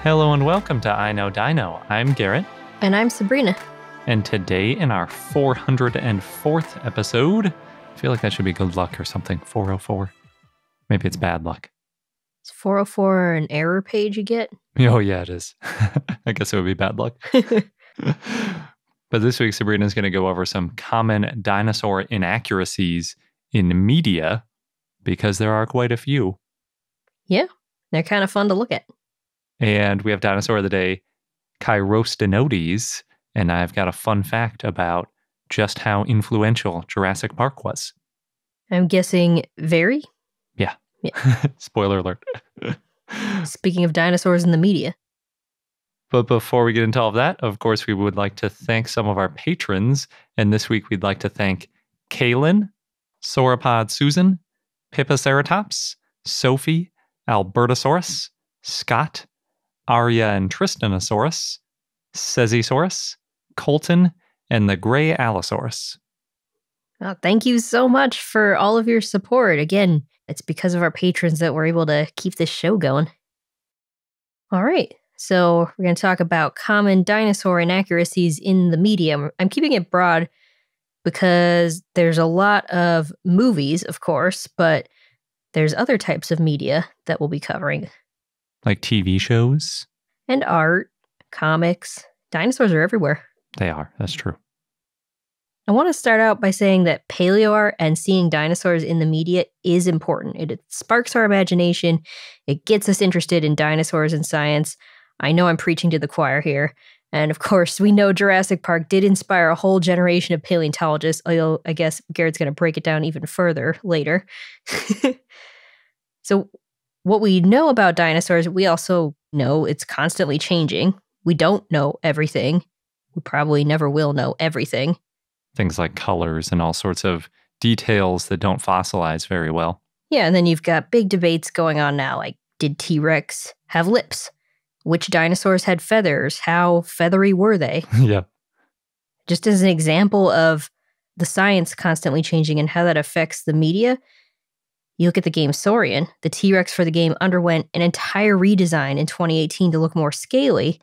Hello and welcome to I Know Dino. I'm Garrett. And I'm Sabrina. And today in our 404th episode, I feel like that should be good luck or something, 404. Maybe it's bad luck. Is 404 an error page you get? Oh yeah, it is. I guess it would be bad luck. But this week, Sabrina is going to go over some common dinosaur inaccuracies in media, because there are quite a few. Yeah, they're kind of fun to look at. And we have Dinosaur of the Day, Chirostenotes, and I've got a fun fact about just how influential Jurassic Park was. I'm guessing very? Yeah. Spoiler alert. Speaking of dinosaurs in the media. But before we get into all of that, of course, we would like to thank some of our patrons. And this week, we'd like to thank Kaylin, Sauropod Susan, Pippaceratops, Sophie, Albertosaurus, Scott, Arya and Tristanosaurus, Cezisaurus, Colton, and the Gray Allosaurus. Well, thank you so much for all of your support. Again, it's because of our patrons that we're able to keep this show going. All right, so we're going to talk about common dinosaur inaccuracies in the media. I'm keeping it broad because there's a lot of movies, of course, but there's other types of media that we'll be covering. Like TV shows? And art, comics. Dinosaurs are everywhere. They are, that's true. I want to start out by saying that paleo art and seeing dinosaurs in the media is important. It sparks our imagination. It gets us interested in dinosaurs and science. I know I'm preaching to the choir here. And of course, we know Jurassic Park did inspire a whole generation of paleontologists, although I guess Garrett's going to break it down even further later. So what we know about dinosaurs, we also know it's constantly changing. We don't know everything. We probably never will know everything. Things like colors and all sorts of details that don't fossilize very well. Yeah, and then you've got big debates going on now, like, did T-Rex have lips? Which dinosaurs had feathers? How feathery were they? Yeah. Just as an example of the science constantly changing and how that affects the media, you look at the game Saurian. The T-Rex for the game underwent an entire redesign in 2018 to look more scaly,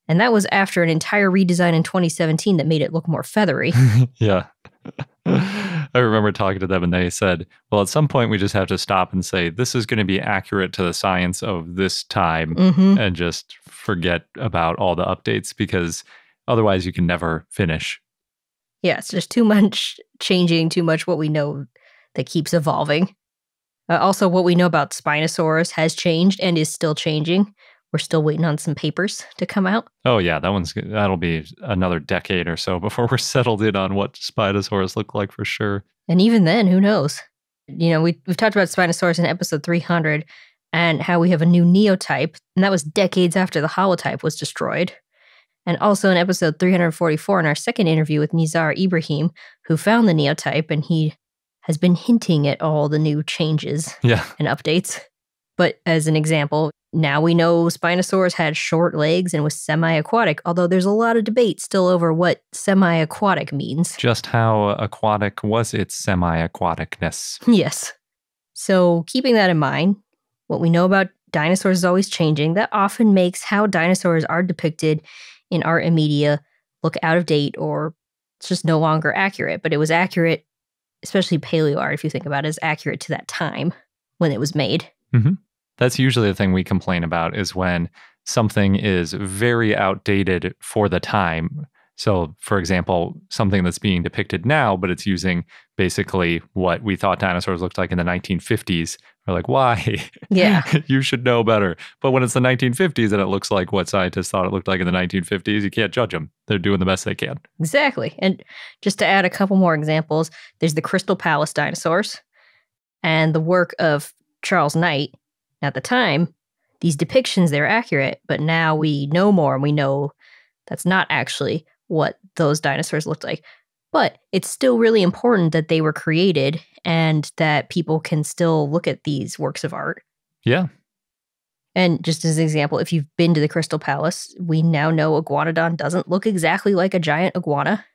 and that was after an entire redesign in 2017 that made it look more feathery. Yeah. I remember talking to them and they said, well, at some point we just have to stop and say, this is going to be accurate to the science of this time and just forget about all the updates because otherwise you can never finish. Yeah, it's just too much changing, too much what we know that keeps evolving. Also, what we know about Spinosaurus has changed and is still changing. We're still waiting on some papers to come out. Oh, yeah, that'll be another decade or so before we're settled in on what Spinosaurus look like for sure. And even then, who knows? You know, we've talked about Spinosaurus in episode 300 and how we have a new neotype, and that was decades after the holotype was destroyed. And also in episode 344 in our second interview with Nizar Ibrahim, who found the neotype, and he has been hinting at all the new changes and updates. But as an example, now we know Spinosaurus had short legs and was semi-aquatic, although there's a lot of debate still over what semi-aquatic means. Just how aquatic was its semi-aquaticness? Yes. So keeping that in mind, what we know about dinosaurs is always changing. That often makes how dinosaurs are depicted in art and media look out of date, or it's just no longer accurate. But it was accurate, especially paleo art, if you think about it, is accurate to that time when it was made. Mm-hmm. That's usually the thing we complain about is when something is very outdated for the time. So, for example, something that's being depicted now, but it's using basically what we thought dinosaurs looked like in the 1950s. We're like, why? Yeah. You should know better. But when it's the 1950s and it looks like what scientists thought it looked like in the 1950s, you can't judge them. They're doing the best they can. Exactly. And just to add a couple more examples, there's the Crystal Palace dinosaurs and the work of Charles Knight. At the time, these depictions, they're accurate, but now we know more and we know that's not actually what those dinosaurs looked like. But it's still really important that they were created and that people can still look at these works of art. Yeah. And just as an example, if you've been to the Crystal Palace, we now know Iguanodon doesn't look exactly like a giant iguana.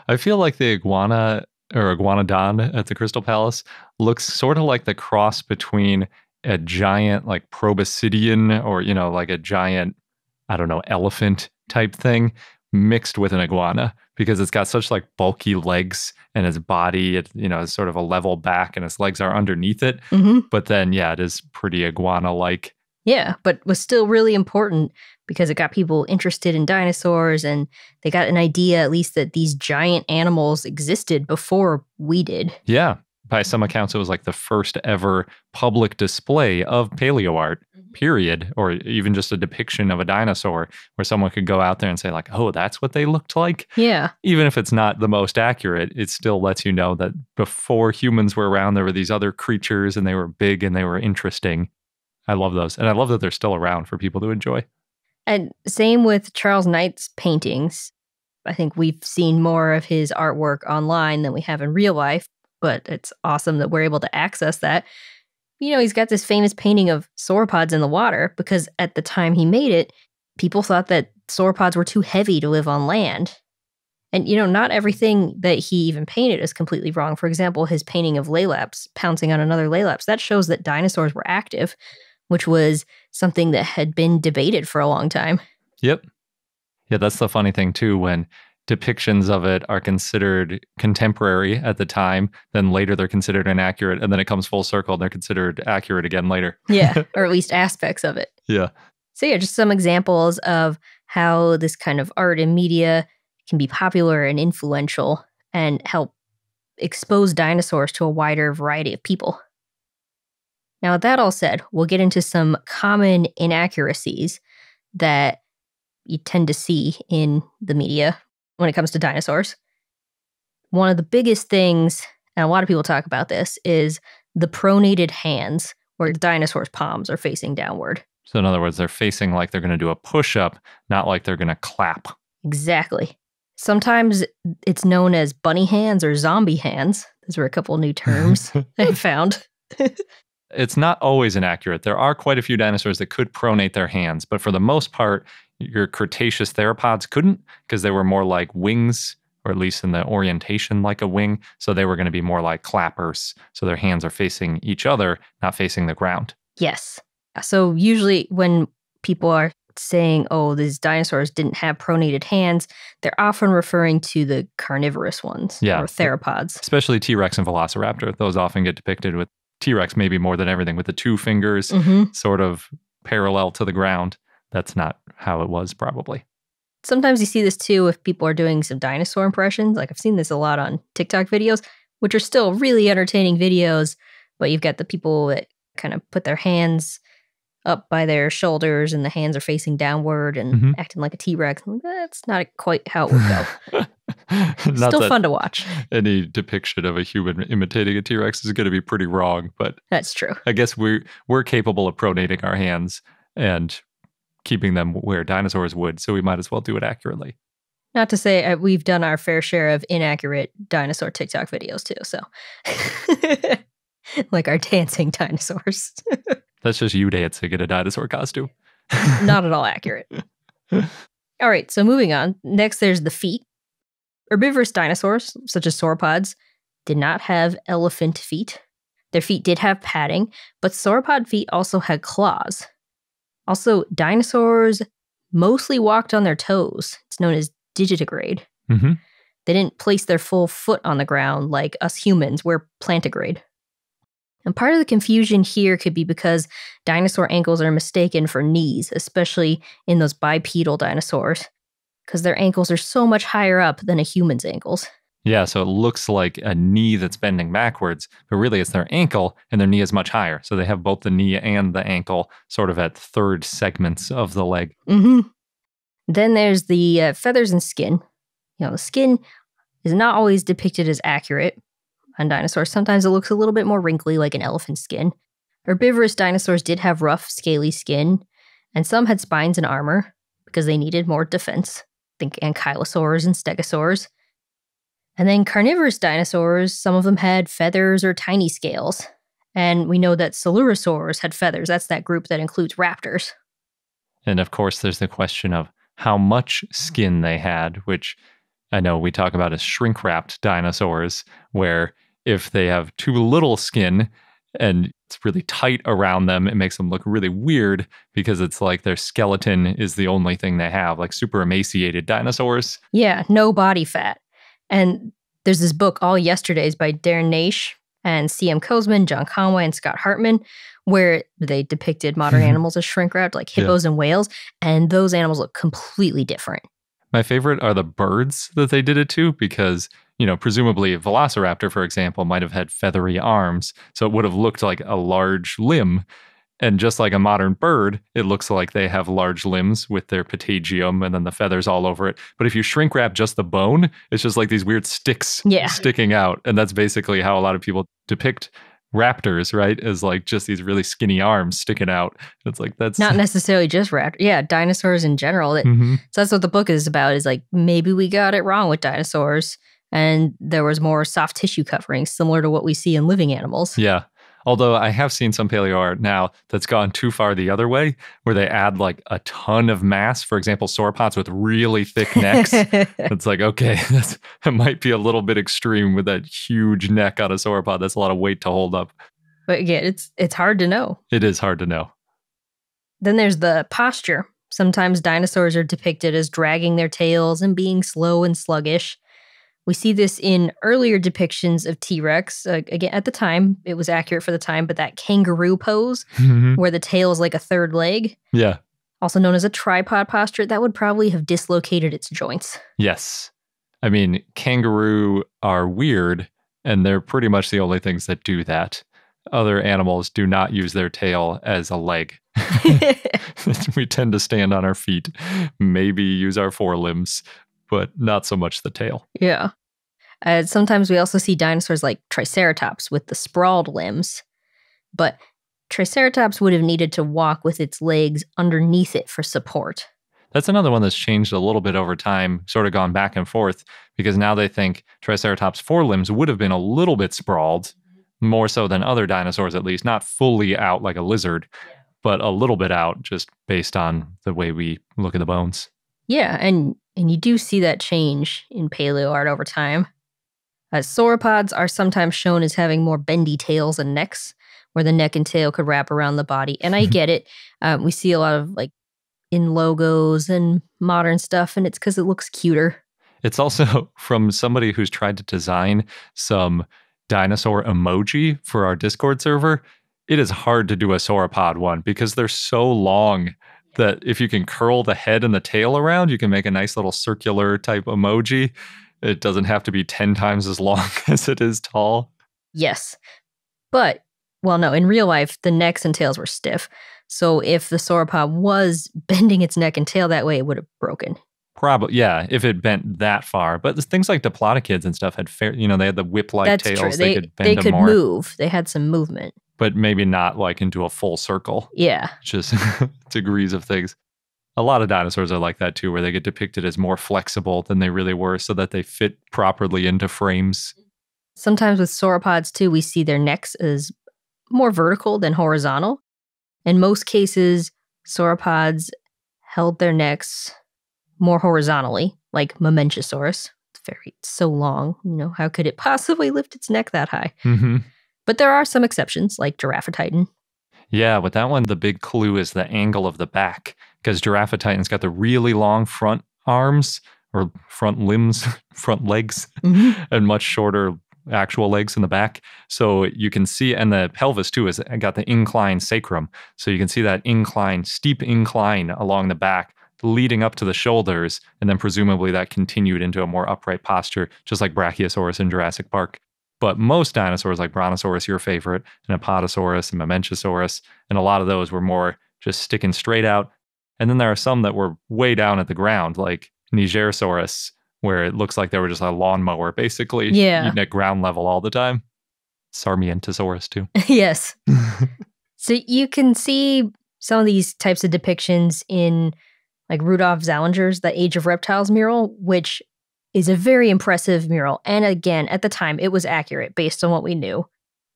I feel like the iguana or iguanodon at the Crystal Palace looks sort of like the cross between a giant like proboscidean or, like a giant, I don't know, elephant type thing mixed with an iguana because it's got such like bulky legs and its body, is sort of a level back and its legs are underneath it. Mm-hmm. But then, yeah, it is pretty iguana-like. Yeah, but was still really important because it got people interested in dinosaurs and they got an idea at least that these giant animals existed before we did. Yeah. By some accounts, it was like the first ever public display of paleo art, period, or even just a depiction of a dinosaur where someone could go out there and say like, oh, that's what they looked like. Yeah. Even if it's not the most accurate, it still lets you know that before humans were around, there were these other creatures and they were big and they were interesting. I love those. And I love that they're still around for people to enjoy. And same with Charles Knight's paintings. I think we've seen more of his artwork online than we have in real life, but it's awesome that we're able to access that. He's got this famous painting of sauropods in the water because at the time he made it, people thought that sauropods were too heavy to live on land. And, not everything that he even painted is completely wrong. For example, his painting of Laelaps pouncing on another Laelaps, that shows that dinosaurs were active, which was something that had been debated for a long time. Yep. Yeah, that's the funny thing, too, when depictions of it are considered contemporary at the time, then later they're considered inaccurate, and then it comes full circle and they're considered accurate again later. Yeah, or at least aspects of it. Yeah. So yeah, just some examples of how this kind of art and media can be popular and influential and help expose dinosaurs to a wider variety of people. Now, with that all said, we'll get into some common inaccuracies that you tend to see in the media when it comes to dinosaurs. One of the biggest things, and a lot of people talk about this, is the pronated hands, where the dinosaur's palms are facing downward. So in other words, they're facing like they're going to do a push-up, not like they're going to clap. Exactly. Sometimes it's known as bunny hands or zombie hands. Those were a couple new terms I found. It's not always inaccurate. There are quite a few dinosaurs that could pronate their hands, but for the most part, your Cretaceous theropods couldn't because they were more like wings, or at least in the orientation like a wing. So they were going to be more like clappers. So their hands are facing each other, not facing the ground. Yes. So usually when people are saying, oh, these dinosaurs didn't have pronated hands, they're often referring to the carnivorous ones, or theropods. Especially T-Rex and Velociraptor. Those often get depicted with T-Rex maybe more than everything, with the two fingers sort of parallel to the ground. That's not how it was, probably. Sometimes you see this too if people are doing some dinosaur impressions. Like I've seen this a lot on TikTok videos, which are still really entertaining videos, but you've got the people that kind of put their hands up by their shoulders and the hands are facing downward and acting like a T-Rex. That's not quite how it would go. Still fun to watch. Any depiction of a human imitating a T-Rex is going to be pretty wrong, but that's true. I guess we're capable of pronating our hands and keeping them where dinosaurs would, so we might as well do it accurately. Not to say we've done our fair share of inaccurate dinosaur TikTok videos too, so. Like our dancing dinosaurs. That's just you dancing in a dinosaur costume. Not at all accurate. All right, so moving on. Next, there's the feet. Herbivorous dinosaurs, such as sauropods, did not have elephant feet. Their feet did have padding, but sauropod feet also had claws. Also, dinosaurs mostly walked on their toes. It's known as digitigrade. They didn't place their full foot on the ground like us humans. We're plantigrade. And part of the confusion here could be because dinosaur ankles are mistaken for knees, especially in those bipedal dinosaurs, because their ankles are so much higher up than a human's ankles. Yeah, so it looks like a knee that's bending backwards, but really it's their ankle, and their knee is much higher. So they have both the knee and the ankle sort of at third segments of the leg. Then there's the feathers and skin. The skin is not always depicted as accurate on dinosaurs. Sometimes it looks a little bit more wrinkly, like an elephant's skin. Herbivorous dinosaurs did have rough, scaly skin, and some had spines and armor because they needed more defense. Think ankylosaurs and stegosaurs. And then carnivorous dinosaurs, some of them had feathers or tiny scales. And we know that coelurosaurs had feathers. That's that group that includes raptors. And of course, there's the question of how much skin they had, which I know we talk about as shrink-wrapped dinosaurs, where if they have too little skin, and it's really tight around them. It makes them look really weird because it's like their skeleton is the only thing they have, like super emaciated dinosaurs. Yeah, no body fat. And there's this book, All Yesterdays, by Darren Naish and C.M. Kozman, John Conway, and Scott Hartman, where they depicted modern animals as shrink-wrapped, like hippos and whales, and those animals look completely different. My favorite are the birds that they did it to because, you know, presumably a velociraptor, for example, might have had feathery arms, so it would have looked like a large limb. And just like a modern bird, it looks like they have large limbs with their patagium and then the feathers all over it. But if you shrink wrap just the bone, it's just like these weird sticks sticking out. And that's basically how a lot of people depict raptors, right? As like just these really skinny arms sticking out. It's like that's not necessarily just raptors. Yeah, dinosaurs in general. So that's what the book is about, is like maybe we got it wrong with dinosaurs and there was more soft tissue covering similar to what we see in living animals. Yeah. Although I have seen some paleo art now that's gone too far the other way, where they add like a ton of mass. For example, sauropods with really thick necks. It's like, okay, that might be a little bit extreme with that huge neck on a sauropod. That's a lot of weight to hold up. But again, it's hard to know. It is hard to know. Then there's the posture. Sometimes dinosaurs are depicted as dragging their tails and being slow and sluggish. We see this in earlier depictions of T-Rex. Again, at the time, it was accurate for the time, but that kangaroo pose, where the tail is like a third leg, also known as a tripod posture, that would probably have dislocated its joints. Yes. I mean, kangaroo are weird, and they're pretty much the only things that do that. Other animals do not use their tail as a leg. We tend to stand on our feet, maybe use our forelimbs, but not so much the tail. Yeah. Sometimes we also see dinosaurs like Triceratops with the sprawled limbs, but Triceratops would have needed to walk with its legs underneath it for support. That's another one that's changed a little bit over time, sort of gone back and forth, because now they think Triceratops' forelimbs would have been a little bit sprawled, more so than other dinosaurs at least, not fully out like a lizard, but a little bit out just based on the way we look at the bones. Yeah, and you do see that change in paleo art over time. Sauropods are sometimes shown as having more bendy tails and necks, where the neck and tail could wrap around the body. And I get it. We see a lot of like in logos and modern stuff, and it's because it looks cuter. It's also from somebody who's tried to design some dinosaur emoji for our Discord server. It is hard to do a sauropod one because they're so long that if you can curl the head and the tail around, you can make a nice little circular type emoji. It doesn't have to be 10 times as long as it is tall. Yes. But, well, no, in real life, the necks and tails were stiff. So if the sauropod was bending its neck and tail that way, it would have broken. Probably, yeah, if it bent that far. But things like diplodocids and stuff had they had the whip-like tails. True. They could bend them more. They could move. They had some movement. But maybe not like into a full circle. Yeah. Just degrees of things. A lot of dinosaurs are like that too, where they get depicted as more flexible than they really were so that they fit properly into frames. Sometimes with sauropods too, we see their necks as more vertical than horizontal. In most cases, sauropods held their necks more horizontally, like Mamenchisaurus. It's so long. How could it possibly lift its neck that high? But there are some exceptions, like Giraffatitan. Yeah, with that one, the big clue is the angle of the back, because Giraffatitan's got the really long front arms, or front limbs, front legs, and much shorter actual legs in the back. So you can see, and the pelvis too has got the inclined sacrum. So you can see that steep incline along the back, leading up to the shoulders, and then presumably that continued into a more upright posture, just like Brachiosaurus in Jurassic Park. But most dinosaurs, like Brontosaurus, your favorite, and Apatosaurus and Mamenchisaurus, and a lot of those were more just sticking straight out. And then there are some that were way down at the ground, like Nigersaurus, where it looks like they were just a lawnmower, basically, eating at ground level all the time. Sarmientosaurus, too. Yes. So you can see some of these types of depictions in like Rudolf Zallinger's The Age of Reptiles mural, which is a very impressive mural. And again, at the time, it was accurate based on what we knew.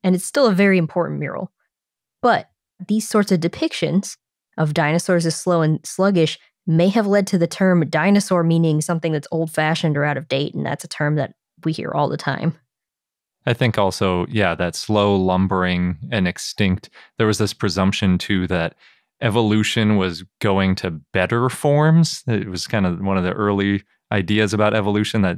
And it's still a very important mural. But these sorts of depictions of dinosaurs as slow and sluggish may have led to the term dinosaur meaning something that's old-fashioned or out of date. And that's a term that we hear all the time. I think also, yeah, that slow lumbering and extinct, there was this presumption too that evolution was going to better forms. It was kind of one of the early ideas about evolution that,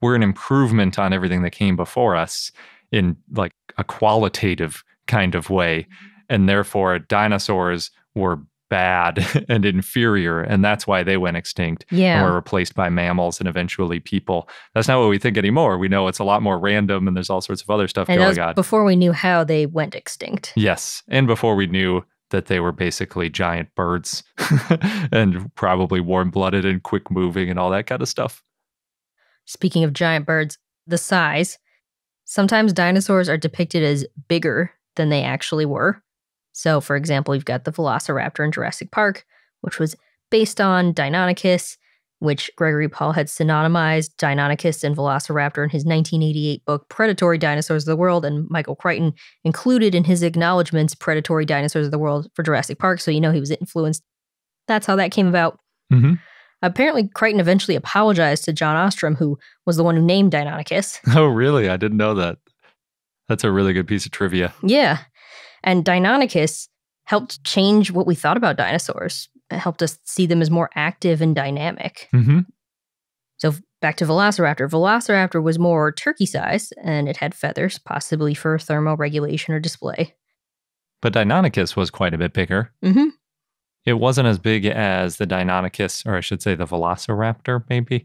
we're an improvement on everything that came before us in like a qualitative kind of way. And therefore, dinosaurs were bad and inferior, and that's why they went extinct and were replaced by mammals and eventually people. That's not what we think anymore. We know it's a lot more random and there's all sorts of other stuff going on. Before we knew how they went extinct. Yes, and before we knew that they were basically giant birds and probably warm-blooded and quick-moving and all that kind of stuff. Speaking of giant birds, the size. Sometimes dinosaurs are depicted as bigger than they actually were. So, for example, you've got the Velociraptor in Jurassic Park, which was based on Deinonychus, which Gregory Paul had synonymized Deinonychus and Velociraptor in his 1988 book, Predatory Dinosaurs of the World, and Michael Crichton included in his acknowledgments Predatory Dinosaurs of the World for Jurassic Park, so he was influenced. That's how that came about. Mm-hmm. Apparently, Crichton eventually apologized to John Ostrom, who was the one who named Deinonychus. Oh, really? I didn't know that. That's a really good piece of trivia. Yeah. And Deinonychus helped change what we thought about dinosaurs. It helped us see them as more active and dynamic. Mm-hmm. So back to Velociraptor. Velociraptor was more turkey-sized, and it had feathers, possibly for thermoregulation or display. But Deinonychus was quite a bit bigger. Mm-hmm. It wasn't as big as the Deinonychus, or I should say the Velociraptor, maybe,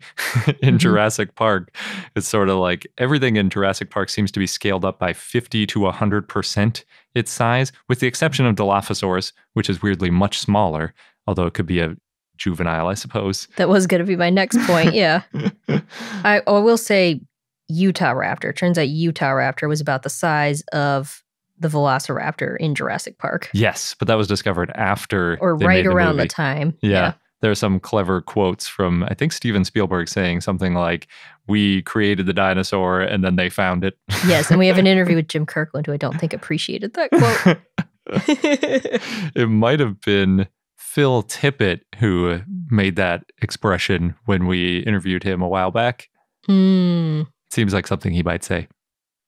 in Jurassic Park. It's sort of like everything in Jurassic Park seems to be scaled up by 50 to 100% its size, with the exception of Dilophosaurus, which is weirdly much smaller, although it could be a juvenile, I suppose. That was going to be my next point, yeah. I will say Utahraptor. Turns out Utahraptor was about the size of the Velociraptor in Jurassic Park. Yes, but that was discovered after or they right made the around movie. the time. Yeah. There are some clever quotes from, I think, Steven Spielberg saying something like, we created the dinosaur and then they found it. Yes, and we have an interview with Jim Kirkland, who I don't think appreciated that quote. It might have been Phil Tippett who made that expression when we interviewed him a while back. Seems like something he might say.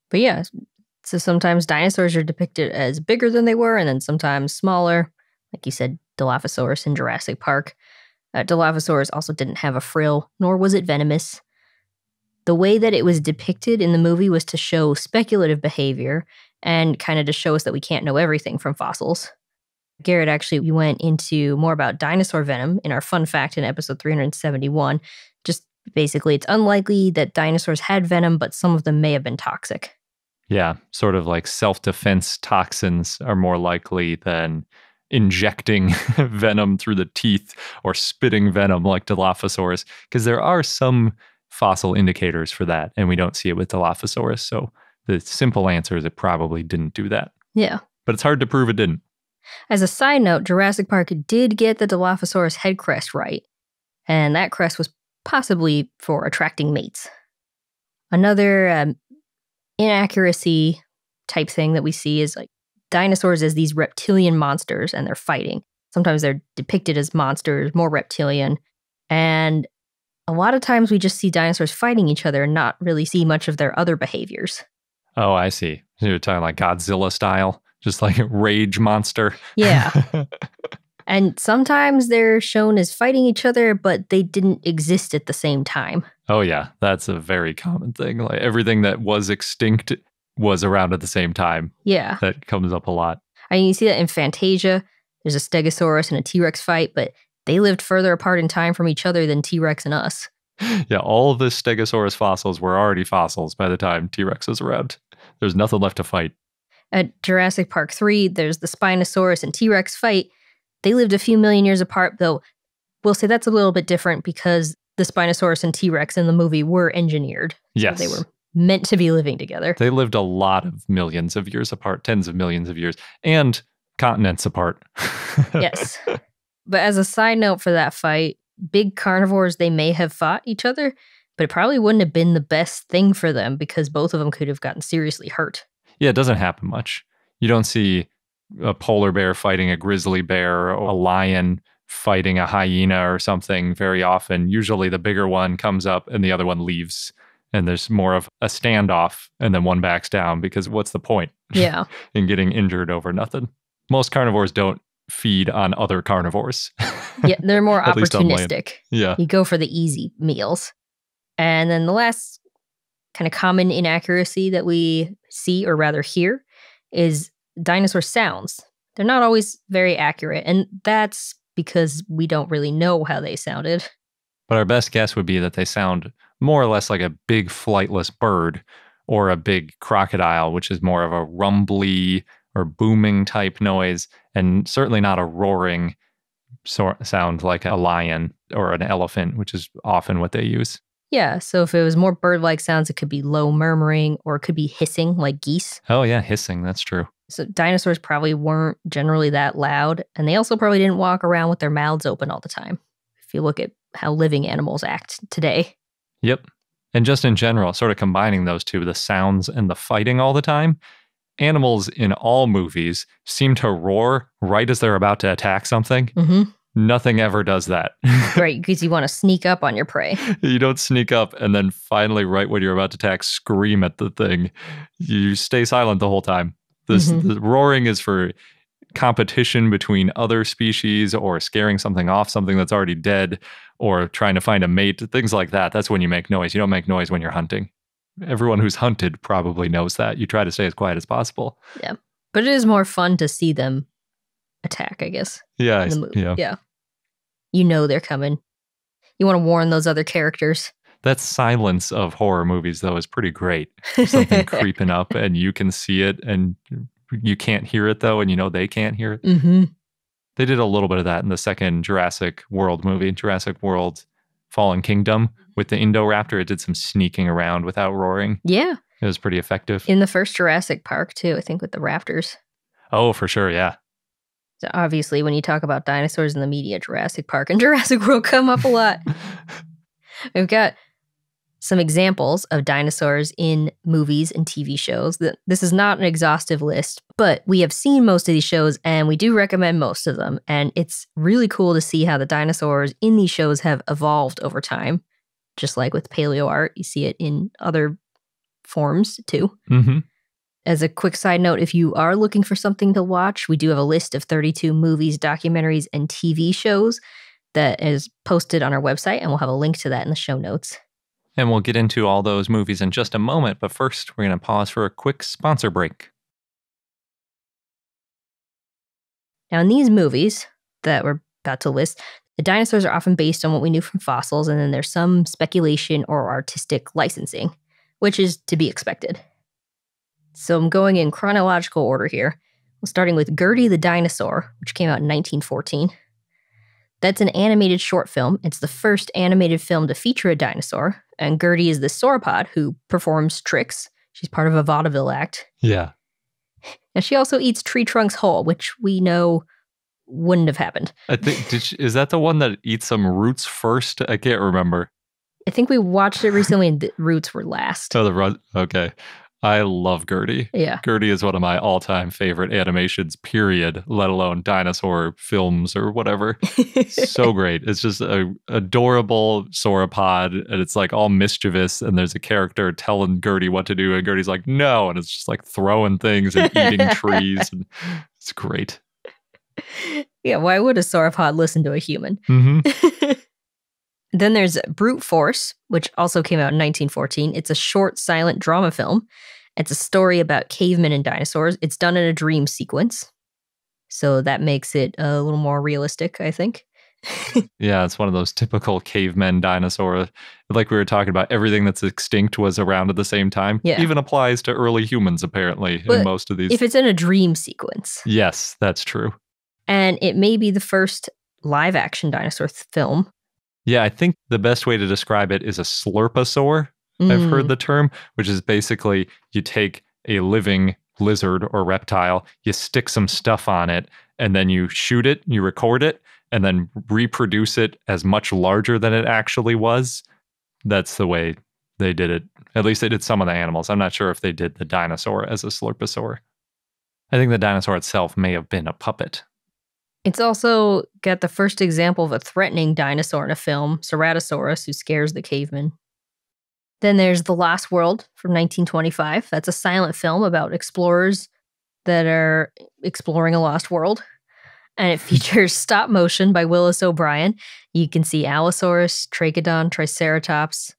But yeah, so sometimes dinosaurs are depicted as bigger than they were, and then sometimes smaller. Like you said, Dilophosaurus in Jurassic Park. Dilophosaurus also didn't have a frill, nor was it venomous. The way that it was depicted in the movie was to show speculative behavior and kind of to show us that we can't know everything from fossils. Garrett, actually, we went into more about dinosaur venom in our fun fact in episode 371. Just basically, it's unlikely that dinosaurs had venom, but some of them may have been toxic. Yeah, sort of like self-defense toxins are more likely than injecting venom through the teeth or spitting venom like Dilophosaurus, because there are some fossil indicators for that, and we don't see it with Dilophosaurus. So the simple answer is it probably didn't do that. Yeah. But it's hard to prove it didn't. As a side note, Jurassic Park did get the Dilophosaurus head crest right, and that crest was possibly for attracting mates. Another inaccuracy type thing that we see is like dinosaurs as these reptilian monsters, and they're fighting. Sometimes they're depicted as monsters, more reptilian, and a lot of times we just see dinosaurs fighting each other and not really see much of their other behaviors. Oh, I see. You're talking like Godzilla style, just like a rage monster. Yeah. And sometimes they're shown as fighting each other, but they didn't exist at the same time. Oh, yeah. That's a very common thing. Like everything that was extinct was around at the same time. Yeah. That comes up a lot. I mean, you see that in Fantasia. There's a Stegosaurus and a T-Rex fight, but they lived further apart in time from each other than T-Rex and us. Yeah, all of the Stegosaurus fossils were already fossils by the time T-Rex was around. There's nothing left to fight. At Jurassic Park 3, there's the Spinosaurus and T-Rex fight. They lived a few million years apart, though we'll say that's a little bit different because the Spinosaurus and T-Rex in the movie were engineered. Yes. So they were meant to be living together. They lived a lot of millions of years apart, tens of millions of years, and continents apart. Yes. But as a side note for that fight, big carnivores, they may have fought each other, but it probably wouldn't have been the best thing for them because both of them could have gotten seriously hurt. Yeah, it doesn't happen much. You don't see a polar bear fighting a grizzly bear or a lion fighting a hyena or something very often. Usually the bigger one comes up and the other one leaves and there's more of a standoff, and then one backs down because what's the point Yeah. in getting injured over nothing? Most carnivores don't feed on other carnivores. Yeah, they're more At least on land. opportunistic. Yeah. You go for the easy meals. And then the last kind of common inaccuracy that we see, or rather hear, is dinosaur sounds. They're not always very accurate, and that's because we don't really know how they sounded. But our best guess would be that they sound more or less like a big flightless bird or a big crocodile, which is more of a rumbly or booming type noise, and certainly not a roaring sound like a lion or an elephant, which is often what they use. Yeah, so if it was more bird-like sounds, it could be low murmuring, or it could be hissing like geese. Oh yeah, hissing, that's true. So dinosaurs probably weren't generally that loud, and they also probably didn't walk around with their mouths open all the time, if you look at how living animals act today. Yep. And just in general, sort of combining those two, the sounds and the fighting all the time, animals in all movies seem to roar right as they're about to attack something. Mm-hmm. Nothing ever does that. Right, because you want to sneak up on your prey. You don't sneak up and then finally, right when you're about to attack, scream at the thing. You stay silent the whole time. The roaring is for competition between other species, or scaring something off, something that's already dead, or trying to find a mate, things like that. That's when you make noise. You don't make noise when you're hunting. Everyone who's hunted probably knows that. You try to stay as quiet as possible. Yeah, but it is more fun to see them attack, I guess. Yeah. In the movie. Yeah. You know they're coming. You want to warn those other characters. That silence of horror movies, though, is pretty great. Something creeping up and you can see it and you can't hear it, though, and you know they can't hear it. Mm-hmm. They did a little bit of that in the second Jurassic World movie, Jurassic World Fallen Kingdom, with the Indoraptor. It did some sneaking around without roaring. Yeah. It was pretty effective. In the first Jurassic Park, too, I think, with the raptors. Oh, for sure, yeah. So obviously, when you talk about dinosaurs in the media, Jurassic Park and Jurassic World come up a lot. We've got some examples of dinosaurs in movies and TV shows. This is not an exhaustive list, but we have seen most of these shows and we do recommend most of them. And it's really cool to see how the dinosaurs in these shows have evolved over time. Just like with paleo art, you see it in other forms too. Mm-hmm. As a quick side note, if you are looking for something to watch, we do have a list of 32 movies, documentaries, and TV shows that is posted on our website, and we'll have a link to that in the show notes. And we'll get into all those movies in just a moment, but first, we're going to pause for a quick sponsor break. Now, in these movies that we're about to list, the dinosaurs are often based on what we knew from fossils, and then there's some speculation or artistic licensing, which is to be expected. So I'm going in chronological order here. We're starting with Gertie the Dinosaur, which came out in 1914. That's an animated short film. It's the first animated film to feature a dinosaur, and Gertie is the sauropod who performs tricks. She's part of a vaudeville act. Yeah. And she also eats tree trunks whole, which we know wouldn't have happened. I think is that the one that eats some roots first? I can't remember. I think we watched it recently and the roots were last. Oh, okay. I love Gertie. Yeah. Gertie is one of my all-time favorite animations, period, let alone dinosaur films or whatever. So great. It's just a adorable sauropod, and it's like all mischievous, and there's a character telling Gertie what to do, and Gertie's like, no, and it's just like throwing things and eating trees. And it's great. Yeah, why would a sauropod listen to a human? Mm-hmm. Then there's Brute Force, which also came out in 1914. It's a short, silent drama film. It's a story about cavemen and dinosaurs. It's done in a dream sequence. So that makes it a little more realistic, I think. Yeah, it's one of those typical cavemen dinosaur. Like we were talking about, everything that's extinct was around at the same time. Yeah. Even applies to early humans, apparently, But in most of these. if it's in a dream sequence. Yes, that's true. And it may be the first live-action dinosaur film. Yeah, I think the best way to describe it is a slurposaur. I've heard the term, which is basically you take a living lizard or reptile, you stick some stuff on it, and then you shoot it, you record it, and then reproduce it as much larger than it actually was. That's the way they did it. At least they did some of the animals. I'm not sure if they did the dinosaur as a slurposaur. I think the dinosaur itself may have been a puppet. It's also got the first example of a threatening dinosaur in a film, Ceratosaurus, who scares the caveman. Then there's The Lost World from 1925. That's a silent film about explorers that are exploring a lost world. And it features stop motion by Willis O'Brien. You can see Allosaurus, Trachodon, Triceratops,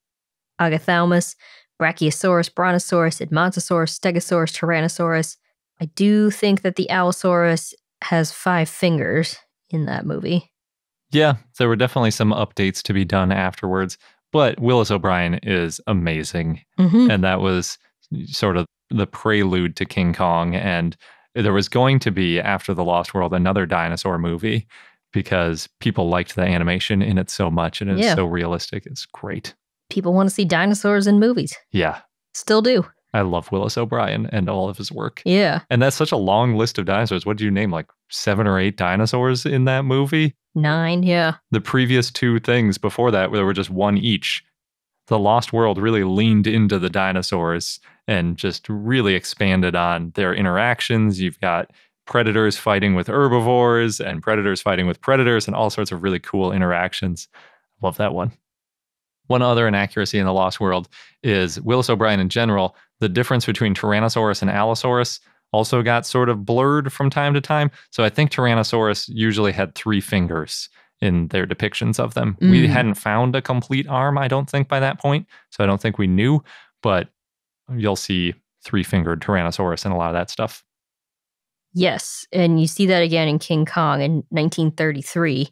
Agathaumas, Brachiosaurus, Brontosaurus, Edmontosaurus, Stegosaurus, Tyrannosaurus. I do think that the Allosaurus has 5 fingers in that movie. Yeah, there were definitely some updates to be done afterwards, but Willis O'Brien is amazing. Mm-hmm. And that was sort of the prelude to King Kong. And there was going to be, after The Lost World, another dinosaur movie because people liked the animation in it so much and it's so realistic. It's great. People want to see dinosaurs in movies. Yeah. Still do. I love Willis O'Brien and all of his work. Yeah. And that's such a long list of dinosaurs. What did you name? Like 7 or 8 dinosaurs in that movie? 9, yeah. The previous 2 things before that, there were just 1 each. The Lost World really leaned into the dinosaurs and just really expanded on their interactions. You've got predators fighting with herbivores and predators fighting with predators and all sorts of really cool interactions. Love that one. One other inaccuracy in The Lost World is Willis O'Brien in general. The difference between Tyrannosaurus and Allosaurus also got sort of blurred from time to time. So I think Tyrannosaurus usually had 3 fingers in their depictions of them. We hadn't found a complete arm, I don't think, by that point. So I don't think we knew, but you'll see 3-fingered Tyrannosaurus and a lot of that stuff. Yes, and you see that again in King Kong in 1933.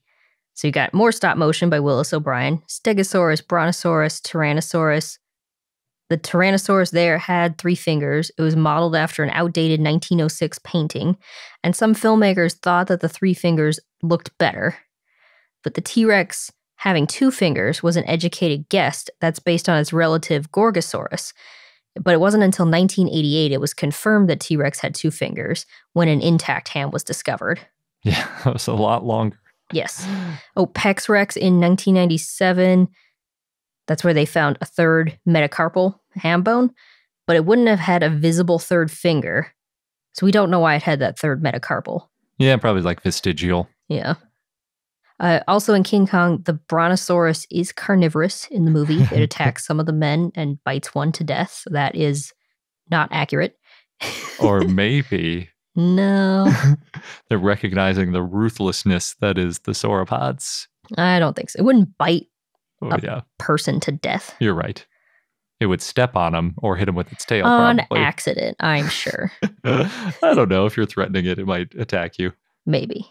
So you got more stop motion by Willis O'Brien, Stegosaurus, Brontosaurus, Tyrannosaurus. The Tyrannosaurus there had 3 fingers. It was modeled after an outdated 1906 painting, and some filmmakers thought that the 3 fingers looked better. But the T-Rex having 2 fingers was an educated guess that's based on its relative Gorgosaurus. But it wasn't until 1988 it was confirmed that T-Rex had 2 fingers when an intact hand was discovered. Yeah, that was a lot longer. Yes. Oh, Pex Rex in 1997. That's where they found a 3rd metacarpal ham bone, but it wouldn't have had a visible 3rd finger. So we don't know why it had that 3rd metacarpal. Yeah, probably like vestigial. Yeah. Also in King Kong, the Brontosaurus is carnivorous in the movie. It attacks some of the men and bites one to death. So that is not accurate. Or maybe... No. They're recognizing the ruthlessness that is the sauropods. I don't think so. It wouldn't bite a person to death. You're right. It would step on him or hit him with its tail. On probably. Accident, I'm sure. I don't know. If you're threatening it, it might attack you. Maybe.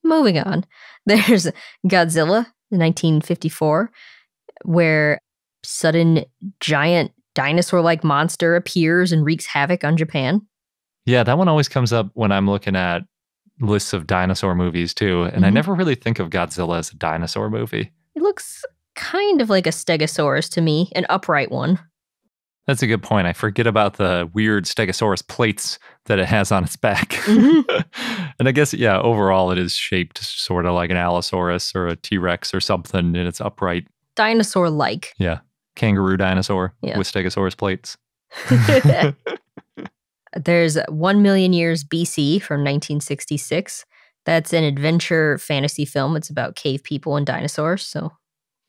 Moving on. There's Godzilla, 1954, where sudden giant dinosaur-like monster appears and wreaks havoc on Japan. Yeah, that one always comes up when I'm looking at lists of dinosaur movies too. And I never really think of Godzilla as a dinosaur movie. It looks kind of like a Stegosaurus to me, an upright one. That's a good point. I forget about the weird Stegosaurus plates that it has on its back. And I guess, yeah, overall it is shaped sort of like an Allosaurus or a T-Rex or something, and it's upright. Dinosaur-like. Yeah. Kangaroo dinosaur with Stegosaurus plates. There's 1 million years BC from 1966. That's an adventure fantasy film. It's about cave people and dinosaurs. So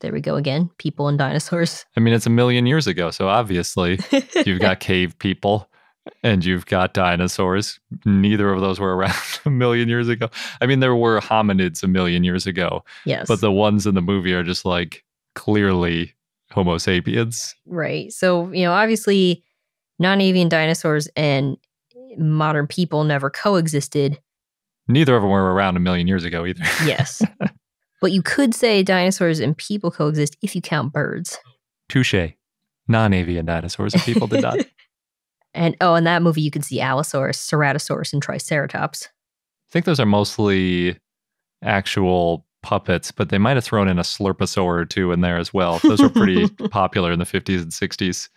there we go again. People and dinosaurs. I mean, it's 1 million years ago. So obviously you've got cave people and you've got dinosaurs. Neither of those were around 1 million years ago. I mean, there were hominids 1 million years ago. Yes. But the ones in the movie are just like clearly Homo sapiens. Right. So, obviously non-avian dinosaurs and modern people never coexisted. Neither of them were around 1 million years ago either. Yes. But you could say dinosaurs and people coexist if you count birds. Touche. Non-avian dinosaurs and people did not. And in that movie you can see Allosaurus, Ceratosaurus, and Triceratops. I think those are mostly actual puppets, but they might have thrown in a Slurposaur or 2 in there as well. Those were pretty popular in the 50s and 60s.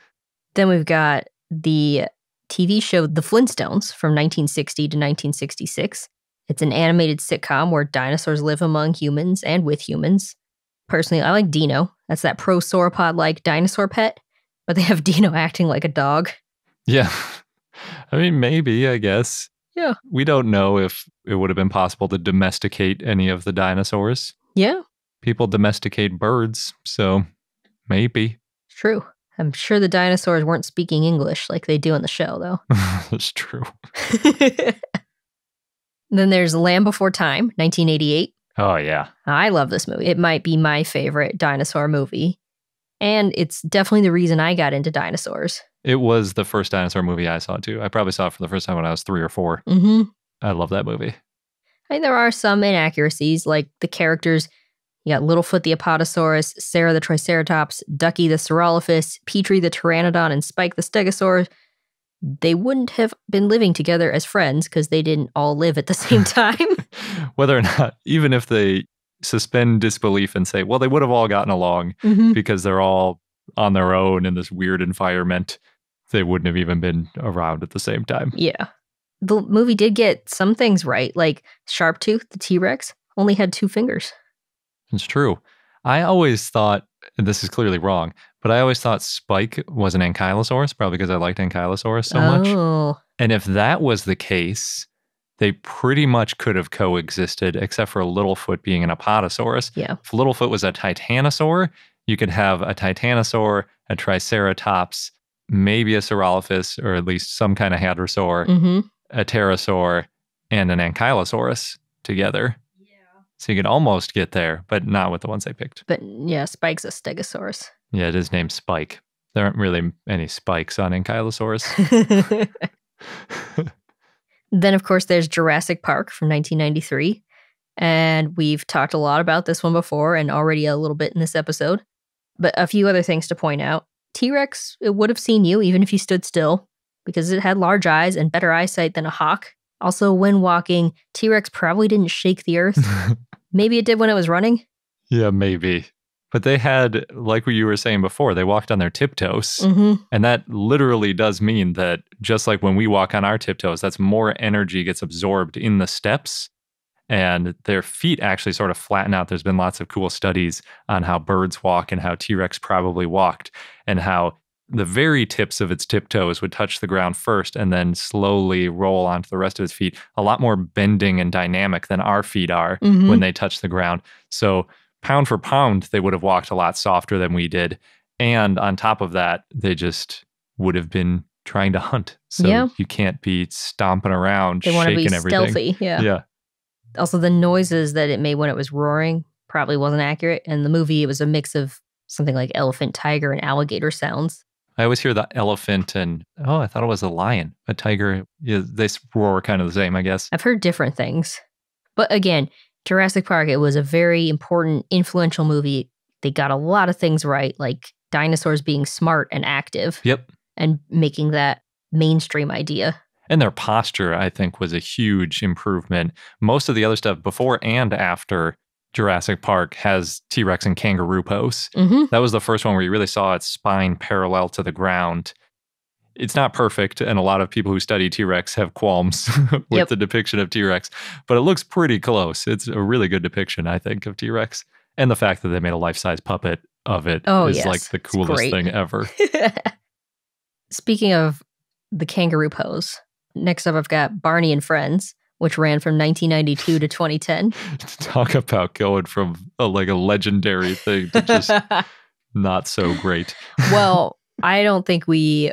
Then we've got the TV show The Flintstones from 1960 to 1966. It's an animated sitcom where dinosaurs live among humans and with humans. Personally, I like Dino. That's that prosauropod-like dinosaur pet, but they have Dino acting like a dog. Yeah. I mean, maybe, I guess. Yeah. We don't know if it would have been possible to domesticate any of the dinosaurs. Yeah. People domesticate birds, so maybe. It's true. I'm sure the dinosaurs weren't speaking English like they do in the show, though. That's true. Then there's Land Before Time, 1988. Oh, yeah. I love this movie. It might be my favorite dinosaur movie. And it's definitely the reason I got into dinosaurs. It was the first dinosaur movie I saw, too. I probably saw it for the first time when I was 3 or 4. Mm-hmm. I love that movie. I mean, there are some inaccuracies, like the characters. You got Littlefoot the Apatosaurus, Sarah the Triceratops, Ducky the Saurolophus, Petrie the Pteranodon, and Spike the Stegosaur. They wouldn't have been living together as friends because they didn't all live at the same time. Whether or not, even if they suspend disbelief and say, well, they would have all gotten along because they're all on their own in this weird environment, they wouldn't have even been around at the same time. Yeah. The movie did get some things right, like Sharptooth, the T-Rex, only had 2 fingers. It's true. I always thought, and this is clearly wrong, but I always thought Spike was an ankylosaurus, probably because I liked ankylosaurus so much. And if that was the case, they pretty much could have coexisted, except for Littlefoot being an apatosaurus. Yeah. If Littlefoot was a titanosaur, you could have a titanosaur, a triceratops, maybe a saurolophus, or at least some kind of hadrosaur, a pterosaur, and an ankylosaurus together. So you could almost get there, but not with the ones I picked. But yeah, Spike's a stegosaurus. Yeah, it is named Spike. There aren't really any spikes on ankylosaurus. Then, of course, there's Jurassic Park from 1993. And we've talked a lot about this one before and already a little bit in this episode. But a few other things to point out. T-Rex, it would have seen you even if you stood still because it had large eyes and better eyesight than a hawk. Also, when walking, T-Rex probably didn't shake the earth. Maybe it did when it was running. Yeah, maybe. But they had, like what you were saying before, they walked on their tiptoes. And that literally does mean that just like when we walk on our tiptoes, that's more energy gets absorbed in the steps. And their feet actually sort of flatten out. There's been lots of cool studies on how birds walk and how T-Rex probably walked and how the very tips of its tiptoes would touch the ground first and then slowly roll onto the rest of its feet. A lot more bending and dynamic than our feet are when they touch the ground. So pound for pound, they would have walked a lot softer than we did. And on top of that, they just would have been trying to hunt. So you can't be stomping around, they want to be everything. Stealthy. Yeah. Also, the noises that it made when it was roaring probably wasn't accurate. In the movie, it was a mix of something like elephant, tiger, and alligator sounds. I always hear the elephant and, I thought it was a lion, a tiger. Yeah, they roar kind of the same, I guess. I've heard different things. But again, Jurassic Park, it was a very important, influential movie. They got a lot of things right, like dinosaurs being smart and active. Yep. And making that mainstream idea. And their posture, I think, was a huge improvement. Most of the other stuff before and after Jurassic Park has T-Rex and kangaroo pose. That was the first one where you really saw its spine parallel to the ground. It's not perfect, and a lot of people who study T-Rex have qualms with the depiction of T-Rex, but it looks pretty close. It's a really good depiction, I think, of T-Rex. And the fact that they made a life-size puppet of it is like the coolest thing ever. Speaking of the kangaroo pose, next up I've got Barney and Friends, which ran from 1992 to 2010. Talk about going from a legendary thing to just not so great. Well, I don't think we